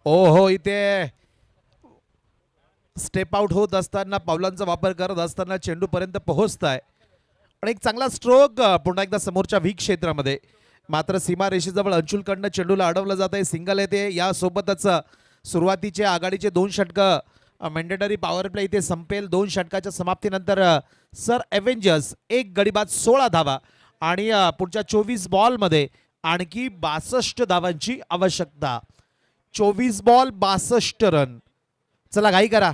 हो इथे स्टेप आउट होत असताना, पावलांचा वापर करत असताना चेंडू पर्यंत पोहोचताय आणि एक चांगला स्ट्रोक पुन्हा एकदा समोरच्या व्ही क्षेत्रामध्ये. मात्र सीमा रेषेजवळ अंशुलकडनं चेंडूला अडवलं जात आहे. सिंगल येते. यासोबतच सुरुवातीचे आघाडीचे 2 षटकं मॅन्डेटरी पॉवर प्ले इथे संपेल. 2 षटकाच्या समाप्तीनंतर सर एव्हेंजर्स 1 गडी बाद 16 धावा आणि पुढच्या 24 बॉलमध्ये आणखी 62 धावांची आवश्यकता. 24 बॉल 62 रन. चला घाई करा.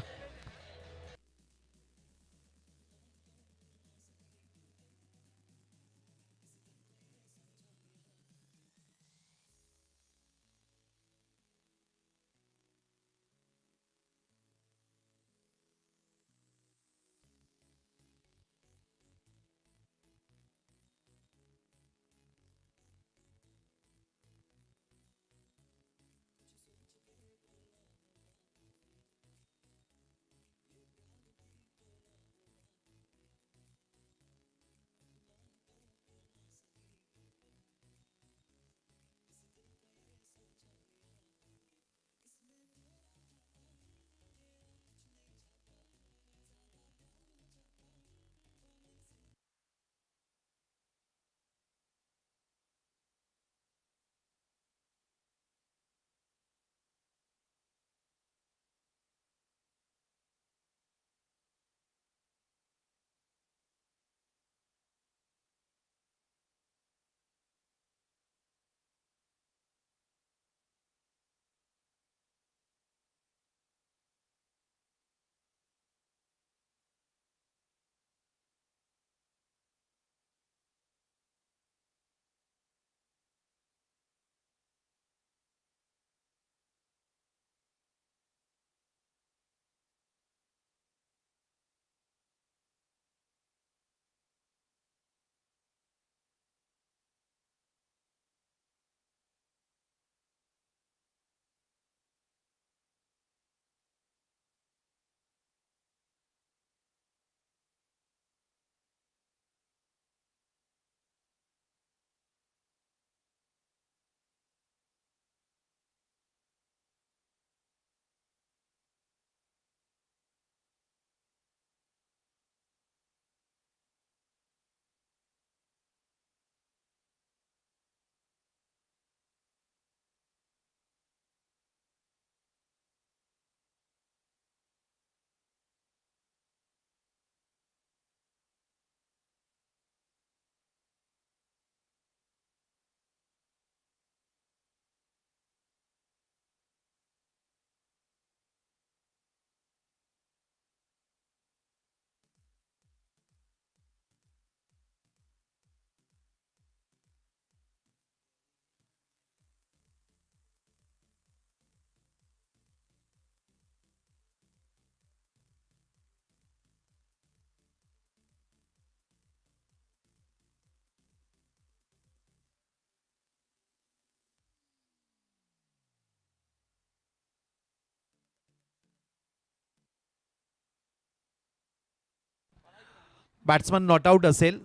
बॅट्समन नॉट आउट असेल.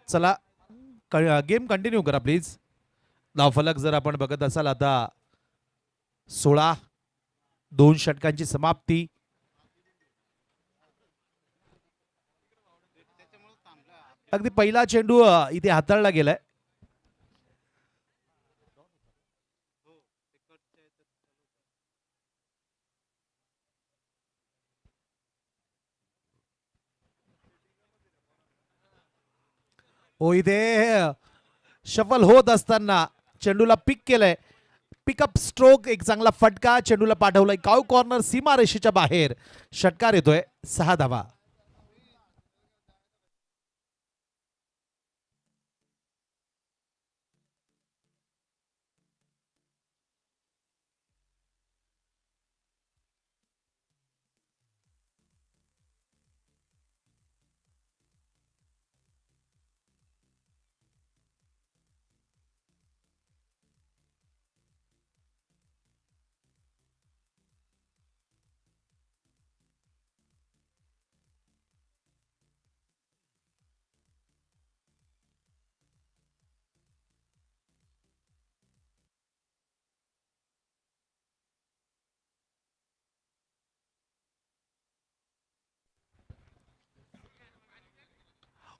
चला गेम कंटिन्यू करा प्लीज. धावफलक जर आपण बघत असाल आता 16, 2 षटकांची समाप्ती. अगदी पहिला चेंडू इथे हाताळला गेलाय. हो इथे शफल होत असताना चेंडूला पिक केलंय. पिकअप स्ट्रोक, एक चांगला फटका, चेंडूला पाठवलाय काऊ कॉर्नर, सीमा रेषेच्या बाहेर. षटकार येतोय, 6 धावा.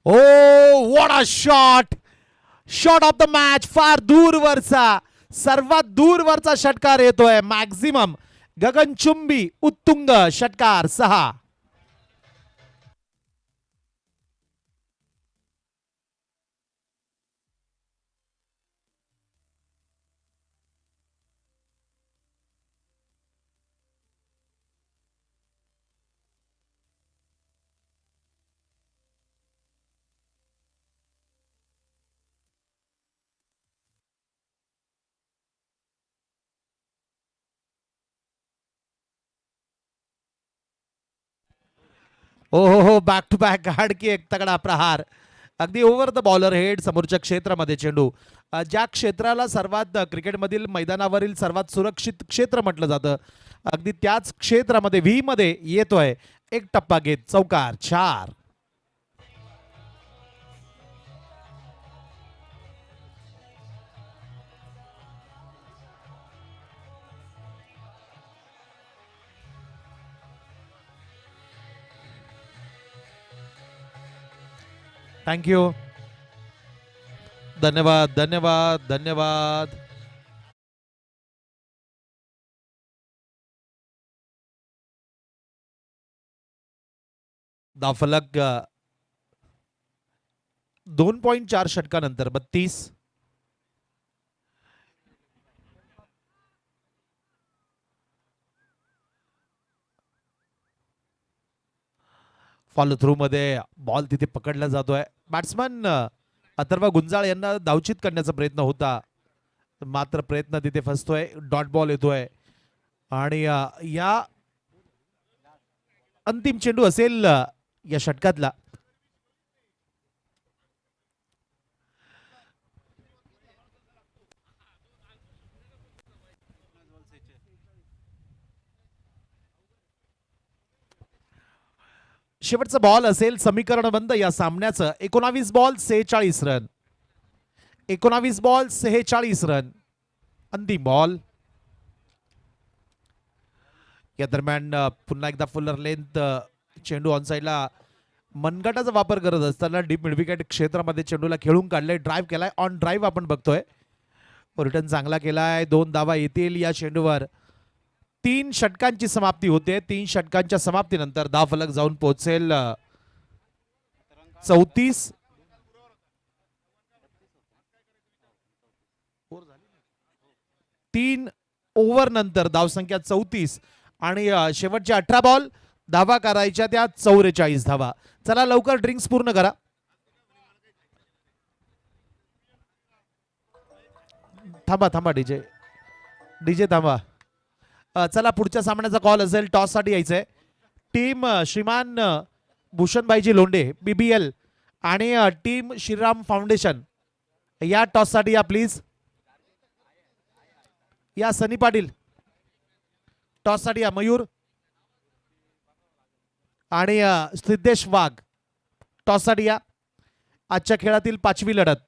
Oh what a shot, shot of the match. फार दूरवरचा, सर्वात दूरवरचा षटकार येतोय. मॅक्झिमम गगनचुंबी उत्तुंग षटकार, 6. हो, बॅक टू बॅक की एक तगडा प्रहार. अगदी ओव्हर द बॉलर हेड, समोरच्या क्षेत्रामध्ये चेंडू. ज्या क्षेत्राला सर्वात क्रिकेटमधील मैदानावरील सर्वात सुरक्षित क्षेत्र म्हटलं जातं, अगदी त्याच क्षेत्रामध्ये व्ही मध्ये येतोय. एक टप्पा घेत चौकार, 4. थँक्यू. धन्यवाद धन्यवाद धन्यवाद. धावफलक 2.4 षटकानंतर 32. फॉलो थ्रू मध्ये बॉल तिथे पकडला जातोय. बॅट्समन अथर्व गुंजाळ यांना धावचित करण्याचा प्रयत्न होता, मात्र प्रयत्न तिथे फसतोय. डॉट बॉल येतोय आणि या अंतिम चेंडू असेल या षटकातला. शेवटचा बॉल असेल समीकरण बंद या सामन्याचं. 19 बॉल 46 रन, 19 बॉल 46 रन. अंतिम बॉल. या दरम्यान पुन्हा एकदा फुलर लेंथ चेंडू ऑन साईडला मनगटाचा वापर करत असताना डीप मिड विकेट क्षेत्रामध्ये चेंडूला खेळून काढले. ड्राईव्ह केलाय, ऑन ड्राईव्ह आपण बघतोय. रिटर्न चांगला केलाय. 2 धावा येतील या चेंडूवर. 3 षटकांची समाप्ती होते. 3 षटकांच्या समाप्तीनंतर धावफलक जाऊन पोहोचेल 34. 3 ओव्हर नंतर धावसंख्या 34 आणि शेवटचे 18 बॉल धावा करायच्या त्या 44 धावा. चला लवकर ड्रिंक्स पूर्ण करा. थांबा थांबा डीजे, डीजे थांबा. चला पुढच्या सामन्याचा कॉल असेल. टॉस साठी यायचंय. टीम श्रीमान भूषणभाईजी लोंढे BBL आणि टीम श्रीराम फाउंडेशन या टॉस साठी या प्लीज. या सनी पाटील टॉस साठी या. मयूर आणि सिद्धेश वाघ टॉससाठी या. आजच्या खेळातील 5वी लढत.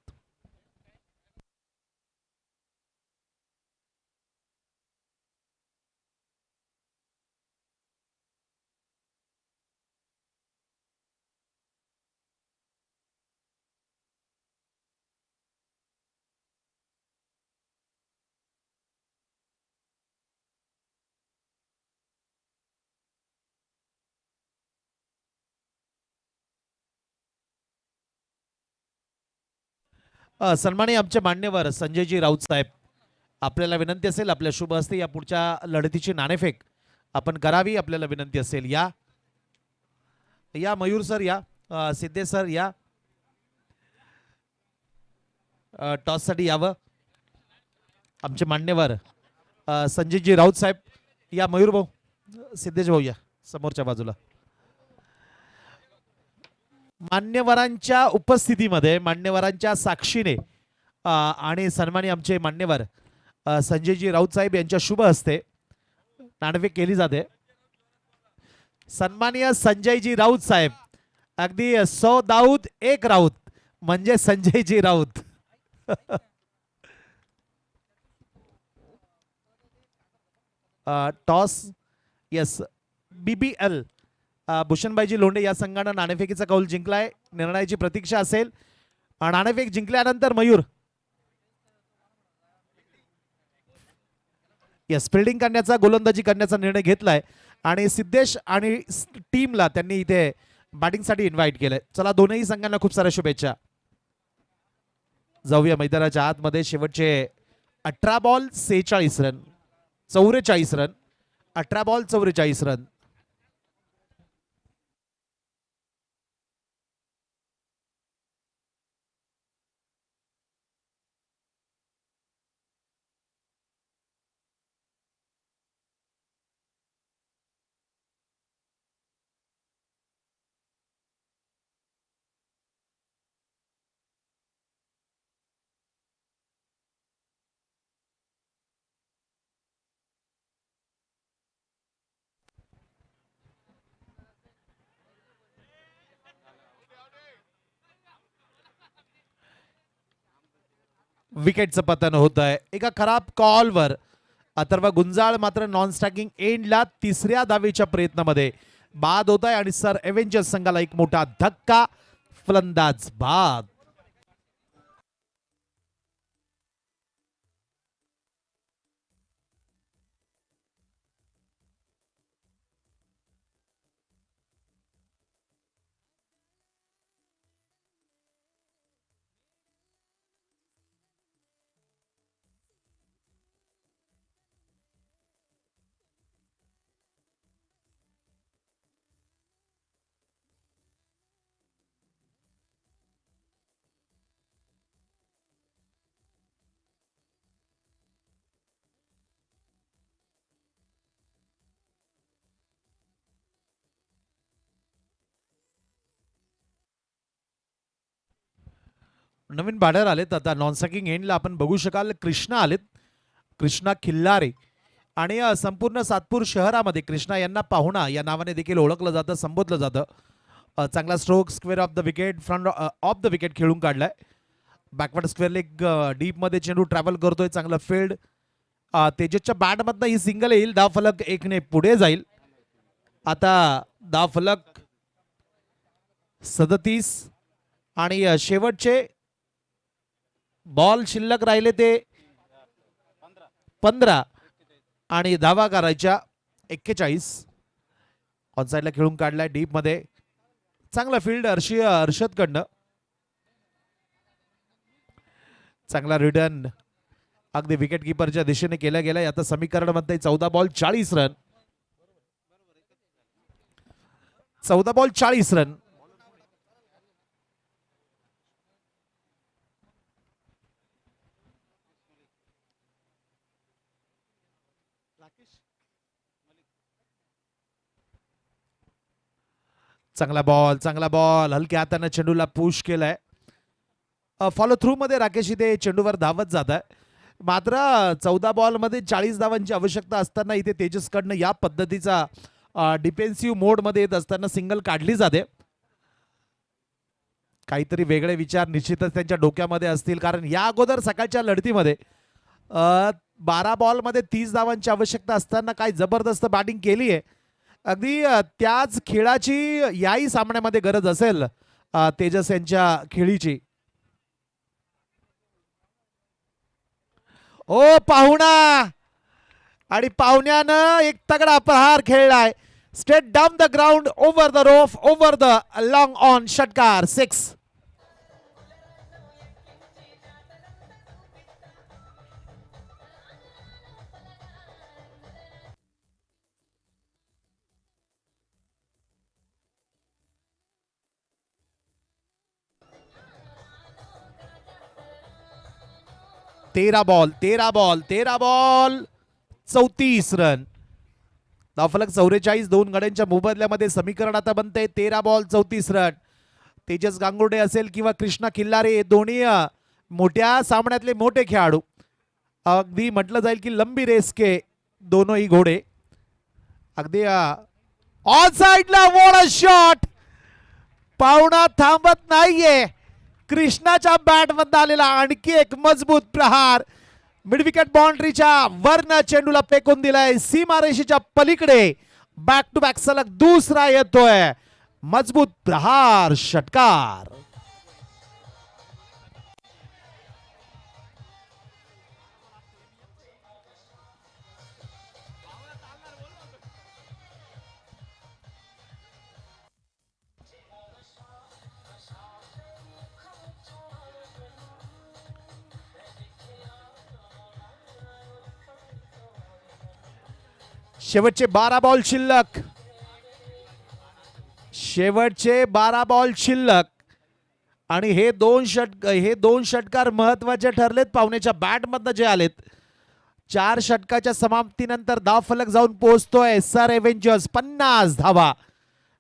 सन्माननीय आमचे मान्यवर संजयजी राऊत साहेब, आपल्याला विनंती असेल आपल्या शुभ हस्ते या पुढच्या लढतीची नाणेफेक आपण करावी. आपल्याला विनंती असेल या या मयूर सर या, सिद्धे सर या, टॉससाठी यावं. आमचे मान्यवर संजयजी राऊत साहेब या. मयूर भाऊ, सिद्धेश भाऊ या समोरच्या बाजूला. मान्यवरांच्या उपस्थितीमध्ये, मान्यवरांच्या साक्षीने आणि सन्मानी आमचे मान्यवर संजयजी राऊत साहेब यांच्या शुभ हस्ते नाणेफेक केली जाते. सन्माननीय संजयजी राऊत साहेब, अगदी 100 दाऊद 1 राऊत म्हणजे संजयजी राऊत. टॉस यस, BBL भूषणबाईजी लोंढे या संघानं नाणेफेकीचा कौल जिंकलाय. निर्णयाची प्रतीक्षा असेल. नाणेफेक जिंकल्यानंतर मयूर यस फिल्डिंग करण्याचा, गोलंदाजी करण्याचा निर्णय घेतलाय आणि सिद्धेश आणि टीमला त्यांनी इथे बॅटिंगसाठी इन्व्हाइट केलंय. चला, दोनही संघांना खूप साऱ्या शुभेच्छा. जाऊया मैदानाच्या आतमध्ये. शेवटचे 18 ball 46 run, 44 run, 18 ball 44 run. विकेटचं पतन होत आहे एका खराब कॉलवर. अथर्व गुंजाळ मात्र नॉन स्ट्रायकिंग एंडला 3ऱ्या धावेच्या प्रयत्नामध्ये बाद होत आहे आणि सर एव्हेंजर्स संघाला एक मोठा धक्का. फलंदाज बाद. नवीन बॅटर आलेत आता नॉन स्ट्रायकिंग एंडला. आपण बघू शकाल कृष्णा आलेत, कृष्णा खिल्लारे. आणि संपूर्ण सातपूर शहरामध्ये कृष्णा यांना पाहुणा या नावाने देखील ओळखलं जातं, संबोधलं जातं. चांगला stroke, square of the wicket, front of the wicket खेळून काढलाय. बॅकवर्ड स्क्वेअर लेग डीप मध्ये चेंडू ट्रॅव्हल करतोय, चांगलं फील्ड. तेजसच्या बॅटमधनं ही सिंगल येईल, धाव फलक 1ने पुढे जाईल. आता धाव फलक 37 आणि शेवटचे बॉल शिल्लक राहिले ते 15 आणि धावा करायच्या 41. ऑनसाइडला खेळून काढलाय डीप मध्ये, चांगला फील्ड हर्षद कडनं. चांगला रिटर्न अगदी विकेट किपरच्या दिशेने केला गेलाय. आता समीकरण मध्ये 14 बॉल 40 रन, 14 बॉल 40 रन. चांगला बॉल, चांगला बॉल, हलक्या हाताने चेंडूला पुश केलाय. फॉलो थ्रू मध्ये राकेश इथे चेंडूवर धावत जात आहे. मात्र 14 बॉल मध्ये 40 धावांची आवश्यकता असताना इथे तेजसकडनं या पद्धतीचा डिफेन्सिव्ह मोड मध्ये येत असताना सिंगल काढली जाते. काहीतरी वेगळे विचार निश्चितच त्यांच्या डोक्यामध्ये असतील, कारण या अगोदर सकाळच्या लढतीमध्ये 12 बॉलमध्ये 30 धावांची आवश्यकता असताना काय जबरदस्त बॅटिंग केली आहे. अगदी त्याच खेळाची याही सामन्यामध्ये गरज असेल तेजस यांच्या खेळीची. ओ पाहुणा, आणि पाहुण्यानं एक तगडा प्रहार खेळलाय. Straight down the ground, over the roof, over the long on, षटकार, 6. तेरा बॉल 34 रन. धावफलक 44. 2 गड्यांच्या मोबदल्यामध्ये समीकरण आता बनते 13 बॉल 34 रन. तेजस गांगुर्डे असेल किंवा कृष्णा खिल्लारे, दोन्ही मोठ्या सामन्यातले मोठे खेळाडू. अगदी म्हटलं जाईल की लंबी रेस के दोनों ही घोडे. अगदी ऑन साइडला वॉट अ शॉट. पाहुणा थांबत नाहीये. कृष्णाच्या बॅट मध्ये आलेला आणखी एक मजबूत प्रहार. मिडविकेट बाउंड्रीच्या वरनं चेंडूला फेकून दिलाय सीमारेषेच्या पलीकडे. बॅक टू बॅक सलग दुसरा येतोय. मजबूत प्रहार, षटकार. शेवटचे 12 बॉल शिल्लक. शेवटचे 12 बॉल शिल्लक. आणि हे दोन षटकार महत्वाचे ठरलेत पाहुण्याच्या बॅट मधनं जे आलेत. 4 षटकाच्या समाप्तीनंतर धावफलक जाऊन पोहोचतोय सर एव्हेंजर्स 50 धावा.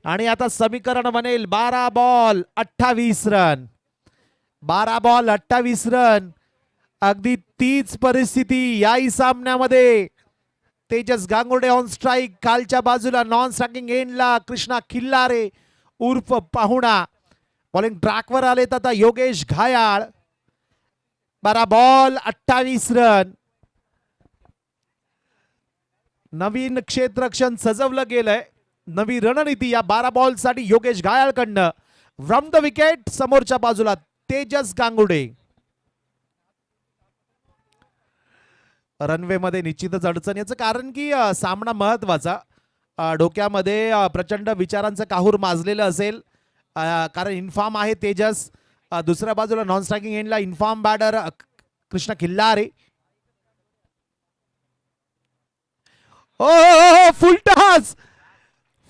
आणि आता समीकरण बनेल 12 बॉल 28 रन. 12 ball 28 run. अगदी तीच परिस्थिती याही सामन्यामध्ये. तेजस गांगुर्डे ऑन स्ट्राईक, खालच्या बाजूला नॉन स्ट्रायकिंग एंडला कृष्णा खिल्लारे उर्फ पाहुणा. बॉलिंग ट्रॅकवर आलेत आता योगेश घायाळ. 12 ball 28 run. नवीन क्षेत्ररक्षण सजवलं गेलंय. नवी रणनीती या 12 बॉल साठी योगेश घायाळ कडनं. फ्रॉम द विकेट समोरच्या बाजूला तेजस गांगुर्डे. रनवे मध्ये निश्चितच अडचण, याचं कारण की सामना महत्वाचा. डोक्यामध्ये प्रचंड विचारांचं काहूर माजलेलं असेल, कारण इन्फॉर्म आहे तेजस. दुसऱ्या बाजूला नॉन स्ट्रायकिंग एंडला इन्फॉर्म बॅटर कृष्णा खिल्लारे. ओ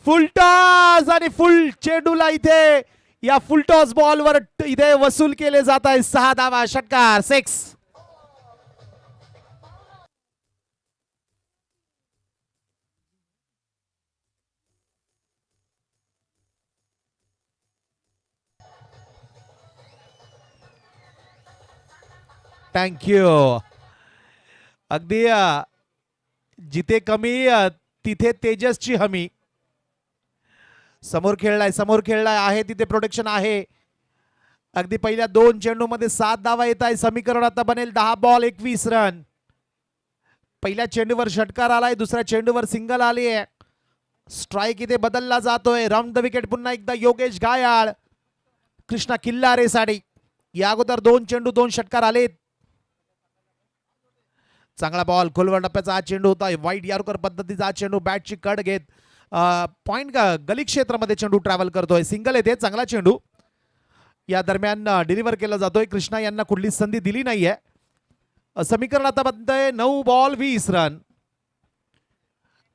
फुलटॉस आणि फुल चेंडूला इथे या फुलटॉस बॉलवर इथे वसूल केले जात आहे. 6 धावा, षटकार, 6. थँक्यू. अगदी जिथे कमी तिथे तेजसची हमी. समोर खेळलाय आहे तिथे प्रोटेक्शन आहे. अगदी पहिल्या 2 चेंडूमध्ये 7 धावा येत आहे. समीकरण आता बनेल 10 बॉल 21 रन. पहिल्या चेंडूवर षटकार आलाय, दुसऱ्या चेंडूवर सिंगल आली आहे. स्ट्राईक इथे बदलला जातोय. राऊंड द विकेट पुन्हा एकदा योगेश घायाळ कृष्णा खिल्लारे साठी. या अगोदर 2 चेंडू 2 षटकार आलेत. चांगला बॉल खोलवर टप्प्याचा हा चेंडू होता. वाईट यार्कर पद्धतीचा हा चेंडू बॅटची कड घेत पॉइंट गली क्षेत्रामध्ये चेंडू ट्रॅव्हल करतोय. सिंगल येते. चांगला चेंडू या दरम्यान डिलिव्हर केला जातोय. कृष्णा यांना कुठलीच संधी दिली नाहीये. समीकरण आता बनतंय 9 बॉल 20 रन.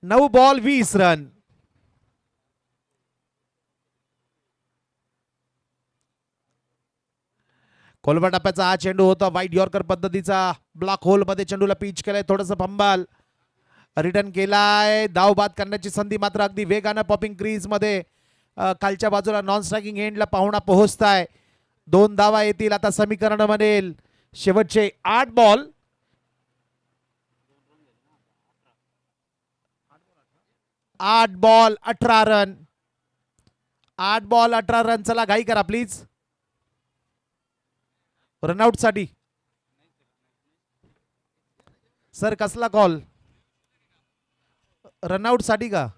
9 ball 20 run. खोलवर टप्प्याचा हा चेंडू होता. वाईट यॉर्कर पद्धतीचा ब्लॉक होल मध्ये चेंडूला पिच केलाय. थोडंसं फंबल रिटर्न केलाय. धाव बाद करण्याची संधी मात्र अगदी वेगानं पॉपिंग क्रीज मध्ये. खालच्या बाजूला नॉन स्ट्रायकिंग एंडला पाहुणा पोहोचताय. 2 धावा येतील. आता समीकरण बनेल शेवटचे 8 बॉल 18 रन. 8 ball 18 run. चला घाई करा प्लीज. रनआउट साठी सर कसला कॉल रनआउट साठी का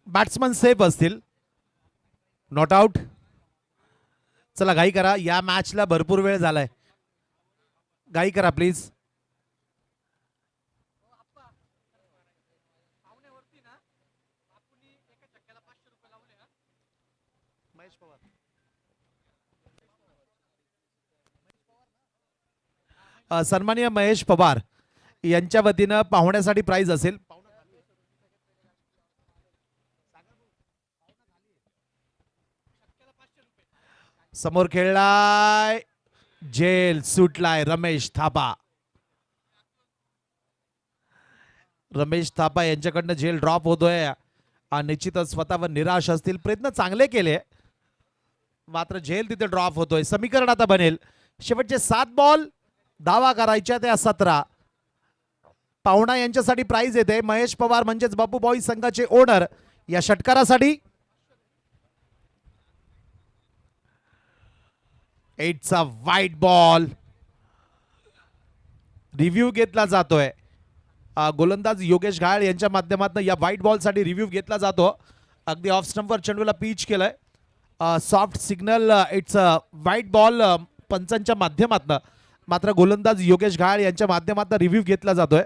बॅट्समन सेफ असतील नॉट आउट चला घाई करा या मॅचला भरपूर वेळ झालाय घाई करा प्लीज सन्माननीय महेश पवार यांच्या वतीनं पाहुण्यासाठी प्राइज असेल समोर खेळलाय जेल सुटलाय रमेश थापा यांच्याकडनं जेल ड्रॉप होतोय निश्चितच स्वतःवर निराश असतील प्रयत्न चांगले केले मात्र जेल तिथे ड्रॉप होतोय समीकरण आता बनेल शेवटचे 7 बॉल धावा करायच्या त्या 17 पाहुणा यांच्यासाठी प्राइज येते महेश पवार म्हणजेच बापू बॉईज संघाचे ओनर या षटकारासाठी इट्स अ वाईट बॉल रिव्ह्यू घेतला जातोय गोलंदाज योगेश घाळ यांच्या माध्यमातून या व्हाईट बॉल साठी रिव्ह्यू घेतला जातो अगदी ऑफ स्टंपवर चेंडूला पिच केलंय soft signal it's a white ball पंचांच्या माध्यमातून मात्र गोलंदाज योगेश घाळ यांच्या माध्यमातून रिव्ह्यू घेतला जातोय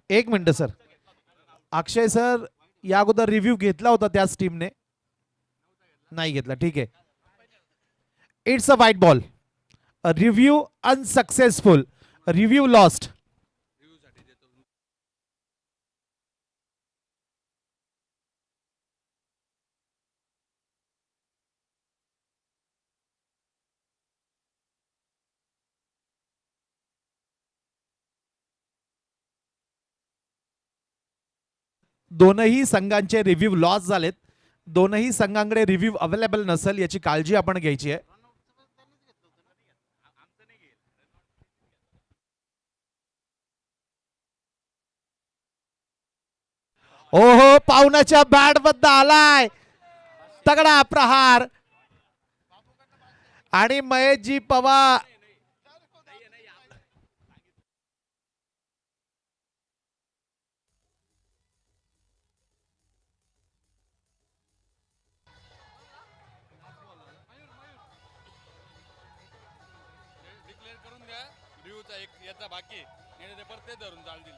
एक मिनिट सर अक्षय सर या अगोदर रिव्ह्यू घेतला होता त्याच टीमने नाही घेतला ठीक आहे it's a white ball review unsuccessful review lost दोनही संघांचे रिव्ह्यू लॉस झालेत दोनही संघांकडे रिव्ह्यू अवेलेबल नसेल याची काळजी आपण घ्यायची आहे ओहो पाहुण्याच्या बॅट बद्दल आलाय तगडा प्रहार आणि महेशजी पवार बाकी परत धरून चालतील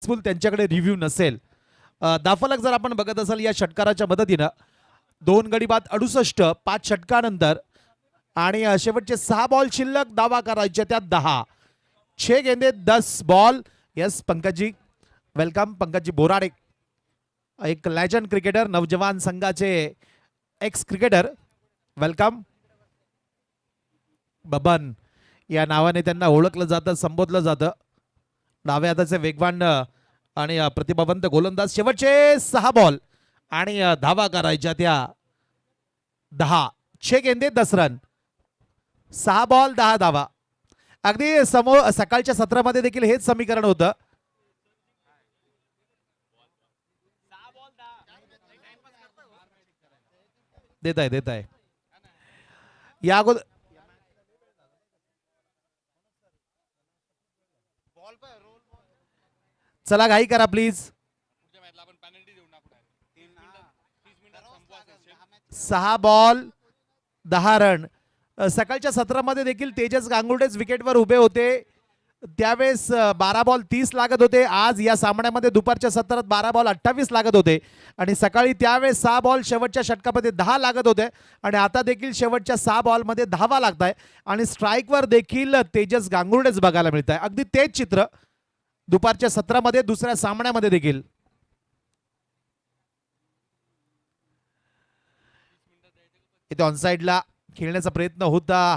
त्यांच्याकडे रिव्ह्यू नसेल दाफलक जर आपण बघत असाल या षटकाराच्या मदतीनं 2 गडी बाद 68 5 षटकानंतर आणि शेवटचे 6 बॉल शिल्लक दावा करायचे त्यात 10 6 गेंदे 10 बॉल यस पंकजी वेलकम पंकजी बोराडे एक लेजंड क्रिकेटर नवजवान संघाचे एक्स क्रिकेटर वेलकम बबन या नावाने त्यांना ओळखलं जातं संबोधलं जातं डाव्या हाताचे वेगवान आणि प्रतिभावंत गोलंदाज शेवटचे 6 बॉल आणि धावा करायच्या त्या 10 6 गेंदे 10 रन 6 बॉल 10 धावा अगदी समोर सकाळच्या सत्रामध्ये देखील हेच समीकरण होतं. देत आहे या अगोदर चला घाई करा प्लीज. पुढच्या मॅचला आपण पेनल्टी देऊन टाकू direct. 30 मिनिटात संपवायचं आहे. 6 बॉल 10 रन. सकाळच्या सत्रामध्ये देखील तेजस गांगुर्डेच विकेटवर उभे होते. त्यावेळेस 12 बॉल 30 लागत होते. आज या सामन्यामध्ये दुपारच्या सत्रात 12 बॉल 28 लागत होते आणि सकाळी त्यावेळेस 6 बॉल शेवटच्या षटकामध्ये 10 लागत होते आणि आता देखील शेवटच्या 6 बॉलमध्ये 10 लागत आहे आणि स्ट्राईकवर देखील तेजस गांगुर्डेच बघायला मिळत आहे. अगदी तेच चित्र दुपारच्या सत्रामध्ये दुसऱ्या सामन्यामध्ये देखील. इथे ऑनसाइडला खेळण्याचा प्रयत्न होता.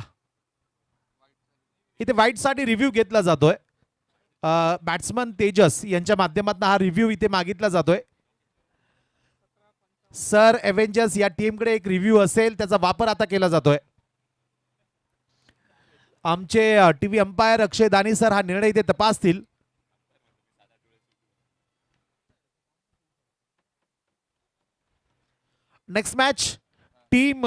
इथे वाईटसाठी रिव्ह्यू घेतला जातोय. बॅट्समन तेजस यांच्या माध्यमातून हा रिव्ह्यू इथे मागितला जातोय. सर एव्हेंजर्स या टीमकडे एक रिव्ह्यू असेल त्याचा वापर आता केला जातोय. आमचे टीव्ही अंपायर अक्षय दानी सर हा निर्णय इथे तपासतील. Next match team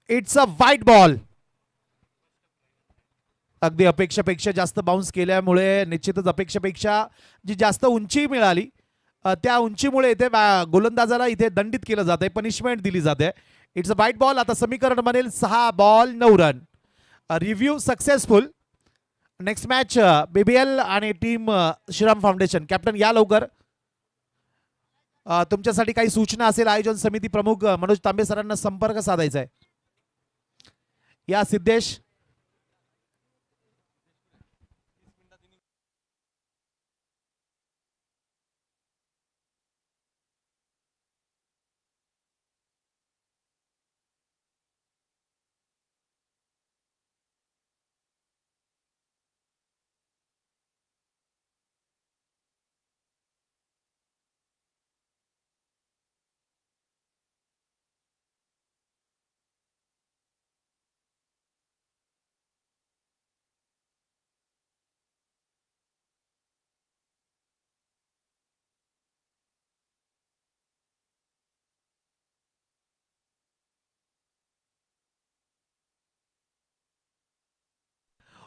it's a white ball. अगदी अपेक्षेपेक्षा जास्त बाउन्स केल्यामुळे निश्चितच अपेक्षेपेक्षा जी जास्त उंची मिळाली त्या उंचीमुळे इथे गोलंदाजाला इथे दंडित केलं जाते, पनिशमेंट दिली जाते. It's a white ball. आता समीकरण बनेल 6 ball 9 run. Review successful. Next match BBL आणि टीम श्रीराम फाउंडेशन. कॅप्टन या लवकर. तुमच्यासाठी काही सूचना असेल आयोजन समिती प्रमुख मनोज तांबे सरांना संपर्क साधायचा आहे. या सिद्धेश.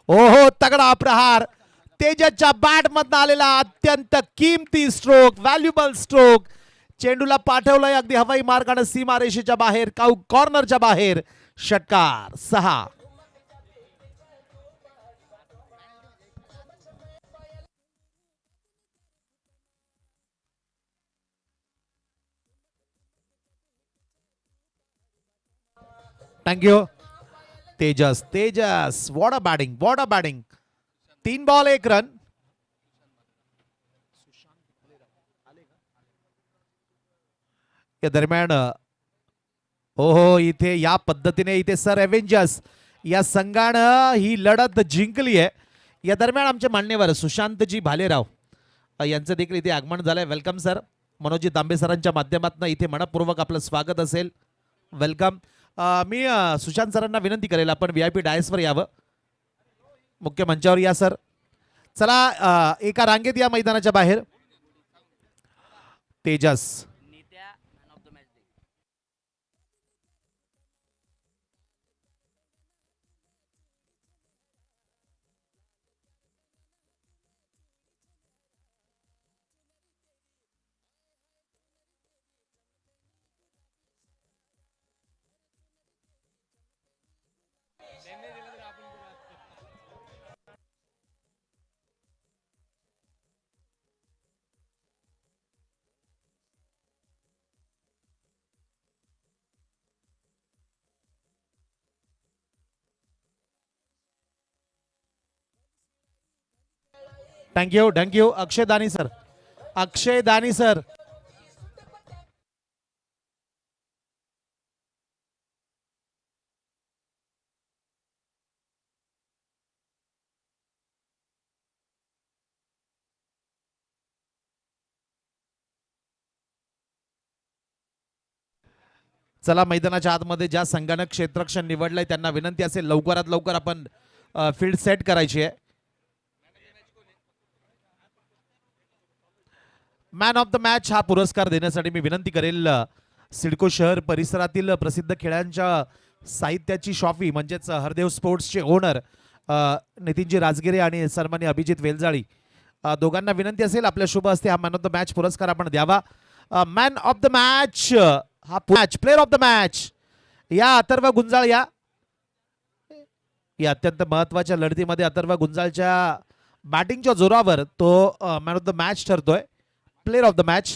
ओहो तगडा प्रहार. तेजसच्या बॅट मधून आलेला अत्यंत किमती स्ट्रोक, व्हॅल्युबल स्ट्रोक. चेंडूला पाठवलंय अगदी हवाई मार्गाने सीमारेषेच्या बाहेर, कॉर्नरच्या बाहेर. षटकार 6. Thank you Tejas. Tejas what a batting, what a batting. 3 ball 1 run. या दरम्यान ओहो इथे या पद्धतीने इथे सर एव्हेंजर्स या संघानं ही लढत जिंकली आहे. या दरम्यान आमचे मान्यवर सुशांतजी भालेराव यांचं देखील इथे आगमन झालंय. Welcome sir. मनोजी तांबे सरांच्या माध्यमातून इथे मनपूर्वक आपलं स्वागत असेल. वेलकम. मी सुशांत सरांना विनंती करेल आपण VIP डायसवर यावं. मुख्य मंचावर या सर. चला एका रांगेत या मैदानाच्या बाहेर. तेजस. Thank you thank you. अक्षय दानी सर. अक्षय दानी सर. चला मैदानाच्या आतमध्ये ज्या संघानं क्षेत्ररक्षण निवडलंय त्यांना विनंती असेल लवकरात लवकर आपण फील्ड सेट करायची आहे. मॅन ऑफ द मॅच हा पुरस्कार देण्यासाठी मी विनंती करेल सिडको शहर परिसरातील प्रसिद्ध खेळांच्या साहित्याची शॉपी म्हणजेच हरदेव स्पोर्ट्सचे ओनर नितीनजी राजगिरे आणि सन्मान्य अभिजित वेलजाळी दोघांना विनंती असेल आपल्या शुभ हस्ते हा मॅन ऑफ द मॅच पुरस्कार आपण द्यावा. मॅन ऑफ द मॅच हा match player of the match या अथर्व गुंजाळ या अत्यंत महत्वाच्या लढतीमध्ये अथर्व गुंजाळच्या बॅटिंगच्या जोरावर तो मॅन ऑफ द मॅच ठरतोय. Player of the match